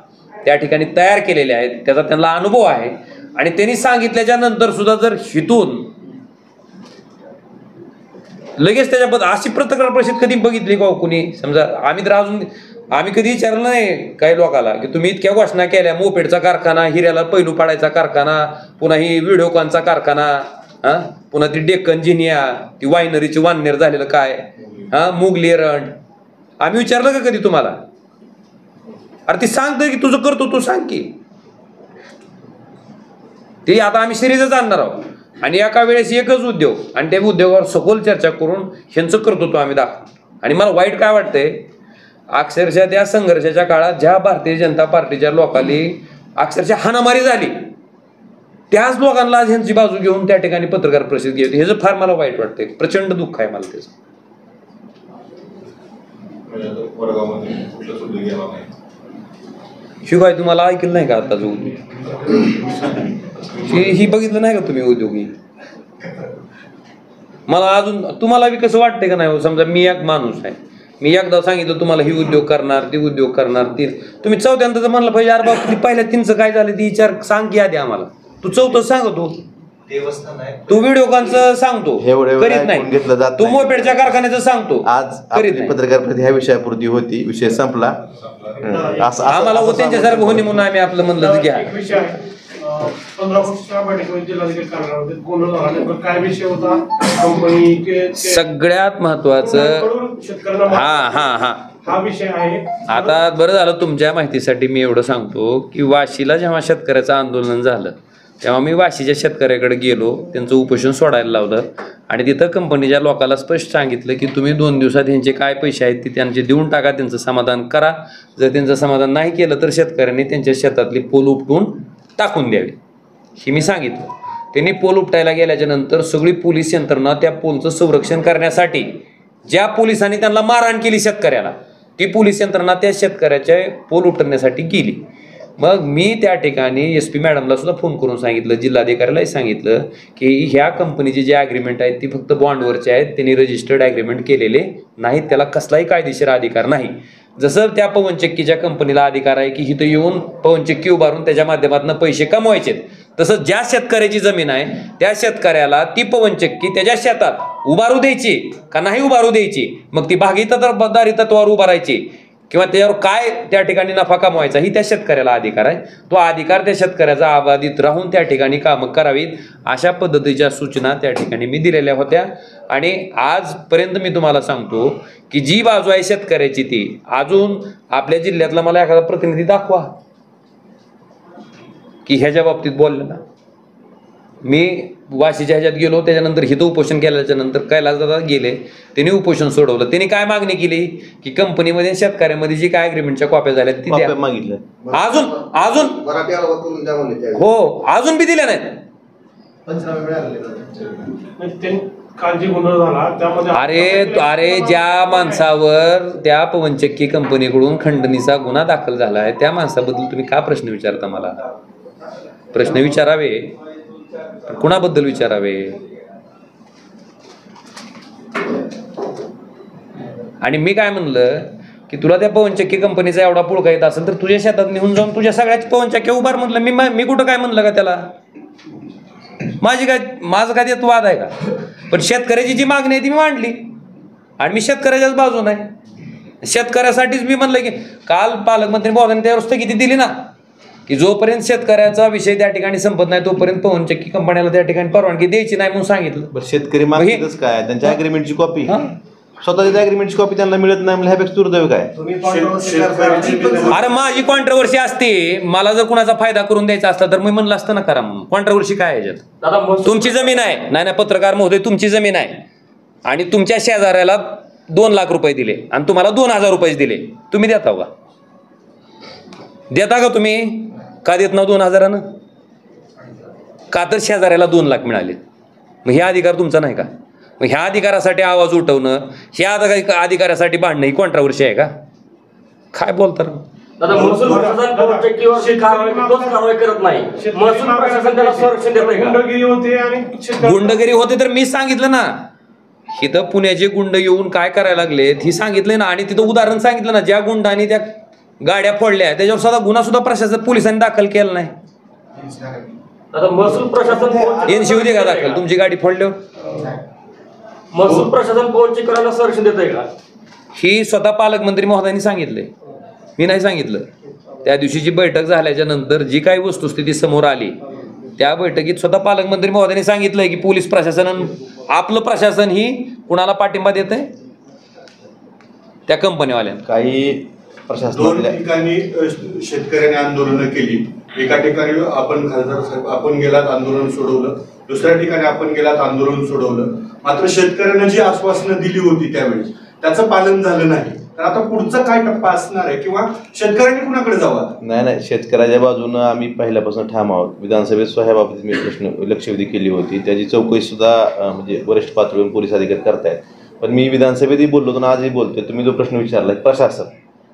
त्या ठिकाणी तयार केलेले आहेत, त्याचा त्यांना अनुभव आहे. आणि त्यांनी सांगितल्याच्या नंतर सुद्धा जर हितून लगेच त्याच्याबद्दल अशी पत्रकार परिषद कधी बघितली का कुणी? समजा आम्ही तर अजून आम्ही कधी विचारलं नाही काही लोकांना की तुम्ही इतक्या घोषणा केल्या, मोपेडचा कारखाना, हिऱ्याला पैलू पाडायचा कारखाना, पुन्हा ही व्हिडिओकॉनचा कारखाना, पुन्हा ती डेक्कन जिनिया, ती वायनरीची वाननेर झालेलं काय, मुगली एरंड, आम्ही विचारलं का कधी तुम्हाला? अरे ती सांगतोय की तुझं करतो, तू सांग की. ते आता आम्ही सिरीजच आणणार आहोत आणि एका वेळेस एकच उद्योग आणि त्या उद्योगावर सखोल चर्चा करून ह्यांचं करतो तो आम्ही दाखवतो. आणि मला वाईट काय वाटतंय, अक्षरशः त्या संघर्षाच्या काळात ज्या भारतीय जनता पार्टीच्या लोकांनी अक्षरशः हाणामारी झाली त्याच लोकांना आज ह्यांची बाजू घेऊन त्या ठिकाणी पत्रकार परिषद घेतली. ह्याचं फार मला वाईट वाटतंय, प्रचंड दुःख आहे मला त्याचं. शिवाय तुम्हाला ऐकलं नाही का आता जो ही बघितलं नाही का तुम्ही उद्योगी? मला अजून तुम्हाला बी कसं वाटतंय का नाही? समजा मी एक माणूस आहे, मी एकदा सांगितलं तुम्हाला ही उद्योग करणार, ती उद्योग करणार, ती तुम्ही चौथ्यांदा तर म्हणलं पाहिजे अरे बाबा पहिल्या 3चं काय झालं ती विचार सांग की आधी आम्हाला. तू चौथं सांगतो, तू व्हिडिओकॉनचं सांगतो करीत नाही, तू मोपेडच्या कारखान्याचं सांगतो आज पत्रकार परिषद ह्या विषयापुरती होती, विषय संपला. आम्हाला त्यांच्यासारखं होणे म्हणून आम्ही आपलं म्हणलं घ्या. 15 ऑगस्टच्या बैठकीमध्ये जिल्हाधिकारी कार्यालयामध्ये गोंधळ झाला, नेमका काय विषय होता? कंपनी सगळ्यात महत्वाचं हा विषय आहे. आता बरं झालं तुमच्या माहितीसाठी मी एवढं सांगतो की वाशीला जेव्हा शेतकऱ्याचं आंदोलन झालं तेव्हा मी वाशीच्या शेतकऱ्याकडे गेलो, त्यांचं उपोषण सोडायला लावलं आणि तिथं कंपनीच्या लोकांना स्पष्ट सांगितलं की तुम्ही 2 दिवसात ह्यांचे काय पैसे आहेत ते त्यांचे देऊन टाका, त्यांचं समाधान करा. जर त्यांचं समाधान नाही केलं तर शेतकऱ्यांनी त्यांच्या शेतातली पोल उपटून टाकून द्यावी, हे मी सांगितलं. त्यांनी पोल उपटायला गेल्याच्या नंतर सगळी पोलीस यंत्रणा त्या पोलचं संरक्षण करण्यासाठी, ज्या पोलिसांनी त्यांना मारहाण केली शेतकऱ्याला, ती पोलीस यंत्रणा त्या शेतकऱ्याच्या पोल उठवण्यासाठी गेली. मग मी त्या ठिकाणी SP मॅडमला सुद्धा फोन करून सांगितलं, जिल्हाधिकाऱ्यालाही सांगितलं की ह्या कंपनीचे जे ॲग्रीमेंट आहेत ती फक्त बॉन्डवरचे आहेत, त्यांनी रजिस्टर्ड ॲग्रीमेंट केलेले नाहीत, त्याला कसलाही कायदेशीर अधिकार नाही. जसं त्या पवनचक्कीच्या कंपनीला अधिकार आहे की इथं येऊन पवनचक्की उभारून त्याच्या माध्यमातून पैसे कमवायचेत, तसं ज्या शेतकऱ्याची जमीन आहे त्या शेतकऱ्याला ती पवनचक्की त्याच्या शेतात उभारू द्यायची का नाही उभारू द्यायची, मग ती भागीदारी तत्वावर उभारायची किंवा त्याच्यावर काय त्या ठिकाणी नफा कमवायचा ही त्या शेतकऱ्याला अधिकार आहे. तो अधिकार त्या शेतकऱ्याचा आबादित राहून त्या ठिकाणी कामं करावीत, अशा पद्धतीच्या सूचना त्या ठिकाणी मी दिलेल्या होत्या. आणि आजपर्यंत मी तुम्हाला सांगतो की जी बाजू आहे शेतकऱ्याची ती अजून आपल्या जिल्ह्यातला मला एखादा प्रतिनिधी दाखवा की ह्याच्या बाबतीत बोललेला. मी वाशीच्या ह्याच्यात गेलो, त्याच्यानंतर हिथं उपोषण केल्याच्या नंतर कैलासदादा गेले, त्यांनी उपोषण सोडवलं. त्यांनी काय मागणी केली की कंपनीमध्ये शेतकऱ्यामध्ये जी काय अग्रीमेंटच्या कॉप्या झाल्या ती द्या. मागितलं अजून हो अजून बी दिल्या नाहीत. काळजी गोंधळ झाला त्यामध्ये अरे ज्या माणसावर त्या पवनचक्की कंपनीकडून खंडणीचा गुन्हा दाखल झाला आहे त्या माणसाबद्दल तुम्ही का प्रश्न विचारता? मला प्रश्न विचारावे, कुणाबद्दल विचारावे? आणि मी काय म्हणलं की तुला त्या पवनचक्की कंपनीचा एवढा पुळका येत असेल तर तुझ्या शेतात निघून जाऊन तुझ्या सगळ्याच पवनचक्क्या उभार म्हणलं. मी कुठं काय म्हणलं का त्याला? माझं काय त्यात वाद आहे का? पण शेतकऱ्याची जी मागणी आहे ती मी मांडली आणि मी शेतकऱ्याच्याच बाजून आहे. शेतकऱ्यासाठीच मी म्हणलं की काल पालकमंत्री महोदयांनी त्यावर स्थगिती दिली ना की जोपर्यंत शेतकऱ्याचा विषय त्या ठिकाणी संपत नाही तोपर्यंत पवनचक्की कंपन्याला त्या ठिकाणी परवानगी द्यायची नाही म्हणून सांगितलं. शेतकरी मागतातच काय? त्यांच्या अग्रीमेंटची कॉपी, स्वतःच्या अग्रीमेंटची कॉपी त्यांना मिळत नाही, ह्यापेक्षा दुर्दैव काय? अरे माझी कॉन्ट्रोवर्सी असते, मला जर कुणाचा फायदा करून द्यायचा असता तर मी म्हणलं असतं ना करा म्हणून. कॉन्ट्रोवर्सी काय याच्यात? तुमची जमीन आहे, नाही पत्रकार महोदय, तुमची जमीन आहे आणि तुमच्या शेजाऱ्याला 2 लाख रुपये दिले आणि तुम्हाला 2000 रुपये दिले, तुम्ही देता का? देता का तुम्ही? का देत ना 2000? का तर शेजाऱ्याला 2 लाख मिळाले. मग हे अधिकार तुमचा नाही का? मग ह्या अधिकारासाठी आवाज उठवणं, ह्या अधिकारासाठी भांडणं ही कॉन्ट्रोवर्सी आहे का? काय बोलतात? गुंडगिरी होते तर मी सांगितलं ना, इथं पुण्याचे गुंड येऊन काय करायला लागलेत ही सांगितलंय ना. आणि तिथं उदाहरण सांगितलं ना, ज्या गुंडांनी त्या गाड्या फोडल्या त्याच्यावर सुद्धा गुन्हा सुद्धा प्रशासन पोलिसांनी दाखल केला नाही. महसूल प्रशासन एनसी होती का दाखल तुमची गाडी फोडल्यावर? महसूल प्रशासन पवनचक्कीला संरक्षण देत आहे का? ही स्वतः पालकमंत्री महोदयांनी सांगितलंय, मी नाही सांगितलं. त्या दिवशीची बैठक झाल्याच्या नंतर जी काही वस्तुस्थिती समोर आली त्या बैठकीत स्वतः पालकमंत्री महोदयांनी सांगितलंय की पोलीस प्रशासन, आपलं प्रशासन ही कुणाला पाठिंबा देत आहे? त्या कंपनीवाल्यांना. काही 2 ठिकाणी शेतकऱ्यांनी आंदोलनं केली. एका ठिकाणी आपण खासदार साहेब आपण गेलात आंदोलन सोडवलं, दुसऱ्या ठिकाणी आपण गेलात आंदोलन सोडवलं. मात्र शेतकऱ्यांना जी आश्वासनं दिली होती त्यावेळेस त्याचं पालन झालं नाही. तर आता पुढचा काय टप्पा असणार आहे किंवा शेतकऱ्यांनी कुणाकडे जावं? नाही, शेतकऱ्याच्या बाजूनं आम्ही पहिल्यापासून ठाम आहोत. विधानसभेत ह्या बाबतीत मी लक्षवेधी केली होती, त्याची चौकशी सुद्धा म्हणजे वरिष्ठ पातळीवर पोलीस अधिकारी करतायत. पण मी विधानसभेतही बोललो होतो, आजही बोलतोय. तुम्ही जो प्रश्न विचारला प्रशासन,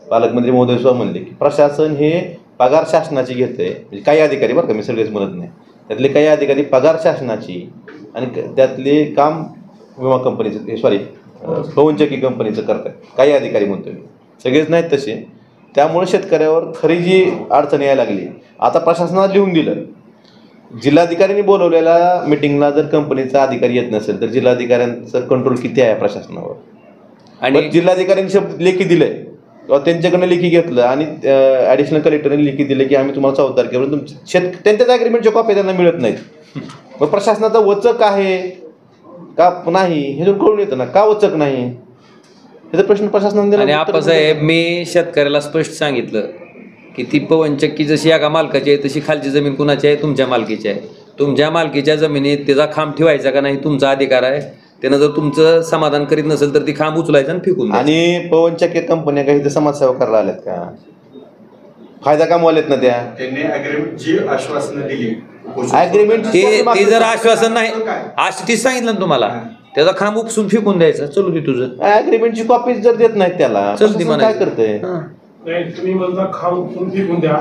पालकमंत्री महोदय सुद्धा म्हणले की प्रशासन हे पगार शासनाची घेते. म्हणजे काही अधिकारी, बरं का, मी सगळेच म्हणत नाही, त्यातले काही अधिकारी पगार शासनाची आणि त्यातले काम विमा कंपनीचं पवनचक्की कंपनीचं करतात. काही अधिकारी म्हणतोय, सगळेच नाहीत तसे. त्यामुळे शेतकऱ्यावर खरी जी अडचण यायला लागली. आता प्रशासनाला लिहून दिलं, जिल्हाधिकाऱ्यांनी बोलवलेल्या मिटिंगला जर कंपनीचा अधिकारी येत नसेल तर जिल्हाधिकाऱ्यांचं कंट्रोल किती आहे प्रशासनावर? आणि जिल्हाधिकाऱ्यांनी शब्द लेखी दिलंय किंवा त्यांच्याकडनं लेखी घेतलं आणि ॲडिशनल कलेक्टरने लेखी दिलं की आम्ही तुम्हाला 14 तारखेपर्यंत त्यांच्याच ॲग्रीमेंटच्या कॉप्या त्यांना मिळत नाहीत. मग प्रशासनाचा वचक आहे का नाही हे जर कळून येतं ना, का वचक नाही याचा प्रश्न प्रशासनाने दिला. आणि आप्पासाहेब, मी शेतकऱ्याला स्पष्ट सांगितलं की ती पवनचक्की जशी एका मालकाची आहे तशी खालची जमीन कुणाची आहे? तुमच्या मालकीची आहे. तुमच्या मालकीच्या जमिनीत त्याचा खांब ठेवायचा का नाही तुमचा अधिकार आहे. त्यानं जर तुमचं समाधान करीत नसेल तर ती खांब उचलायचा आणि फेकून द्यायचा. आणि पवनचक्की कंपन्या काही समाजसेवा करायला आल्यात का? फायदा कमवालेत ना त्या. त्यांनी अग्रीमेंट जी आश्वासनं दिली अग्रीमेंट ते जर आश्वासन नाही तीच सांगितलं ना तुम्हाला, त्याचा खांब उपसून फेकून द्यायचा. चलू दे तुझं. अग्रीमेंटची कॉपी जर देत नाहीत त्याला चल ती काय करते? नाही तुम्ही म्हणता खांब उचलून फेकून द्या,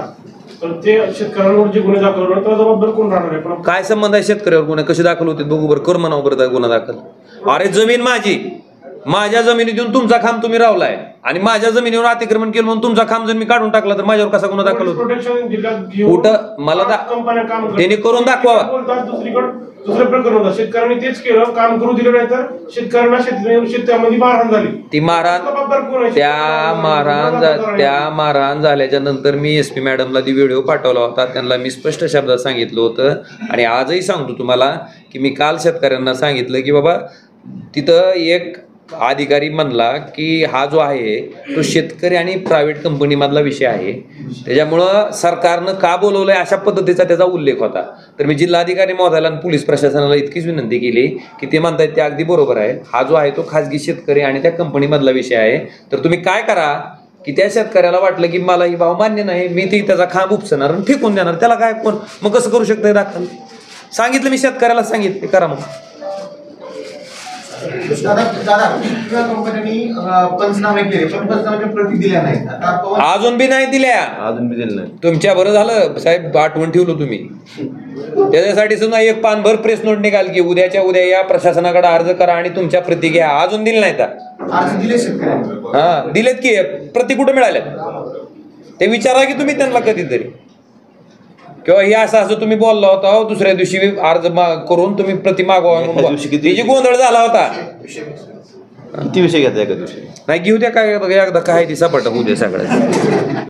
तर ते शेतकऱ्यांवर जे गुन्हे दाखल होणार त्याला जबाबदार कोण राहणार आहे? पण काय संबंध आहे शेतकऱ्यावर गुन्हे कसे दाखल होते? बघू बरं, कर म्हणावं बरं गुन्हा दाखल. अरे जमीन माझी, माझ्या जमिनीतून तुमचा खांब तुम्ही रावलाय आणि माझ्या जमिनीवर अतिक्रमण केलं म्हणून तुमचा खांब जर मी काढून टाकला तर माझ्यावर कसा गुन्हा दाखल होतो? प्रोटेक्शन जिल्ह्यात घेऊन कुठं मला कंपन्या काम करतात. त्यांनी करून दाखवा. बोलतात दुसरं प्रकरण होतं, शेतकऱ्यांनी तेच केलं, काम करू दिलं नाही तर शेतकऱ्यांना शेतामध्ये मारहाण झाली. ती मारहाण जबाबदार कोण आहे? त्या मारहाण झाल्याच्या नंतर मी SP मॅडमला ती व्हिडिओ पाठवला होता. त्यांना मी स्पष्ट शब्दात सांगितलं होतं आणि आजही सांगतो तुम्हाला की मी काल शेतकऱ्यांना सांगितलं की बाबा तिथं एक अधिकारी म्हणला की हा जो आहे तो शेतकरी आणि प्रायव्हेट कंपनीमधला विषय आहे, त्याच्यामुळं सरकारनं का बोलवलंय अशा पद्धतीचा त्याचा उल्लेख होता. तर मी जिल्हाधिकारी महोदयाला आणि पोलीस प्रशासनाला इतकीच विनंती केली की ते म्हणतायत ते अगदी बरोबर आहे, हा जो आहे तो खाजगी शेतकरी आणि त्या कंपनीमधला विषय आहे. तर तुम्ही काय करा की त्या शेतकऱ्याला वाटलं की मला ही भाव मान्य नाही, मी ती त्याचा खांब उपसणार आणि फेकून देणार, त्याला काय कोण मग कसं करू शकतंय दाखल? सांगितलं मी शेतकऱ्याला, सांगितलं करा मग. कंपन्यांनी पंचनामे केले पण पंचनामे प्रती दिल्या नाहीत. अजून बी नाही दिल्या. अजून बी दिलं नाही. तुमच्या बरं झालं साहेब, आठवण ठेवलं तुम्ही. त्याच्यासाठी सुद्धा एक पानभर प्रेस नोट निघाल की उद्याच्या उद्या या प्रशासनाकडे अर्ज करा आणि तुमच्या प्रती घ्या. अजून दिले नाही अर्ज दिले शेतकऱ्यांनी. हा दिलेत की प्रती कुठे मिळाल्यात ते विचारा की तुम्ही त्यांना कधीतरी. किंवा हे असं तुम्ही बोलला होता दुसऱ्या दिवशी अर्ज करून तुम्ही प्रति मागवा, जी गोंधळ झाला होता. किती विषय घ्यायचा एका दिवशी? नाही घेऊ द्या काय एकदा काय ती सपाट होऊ द्या सगळ्या.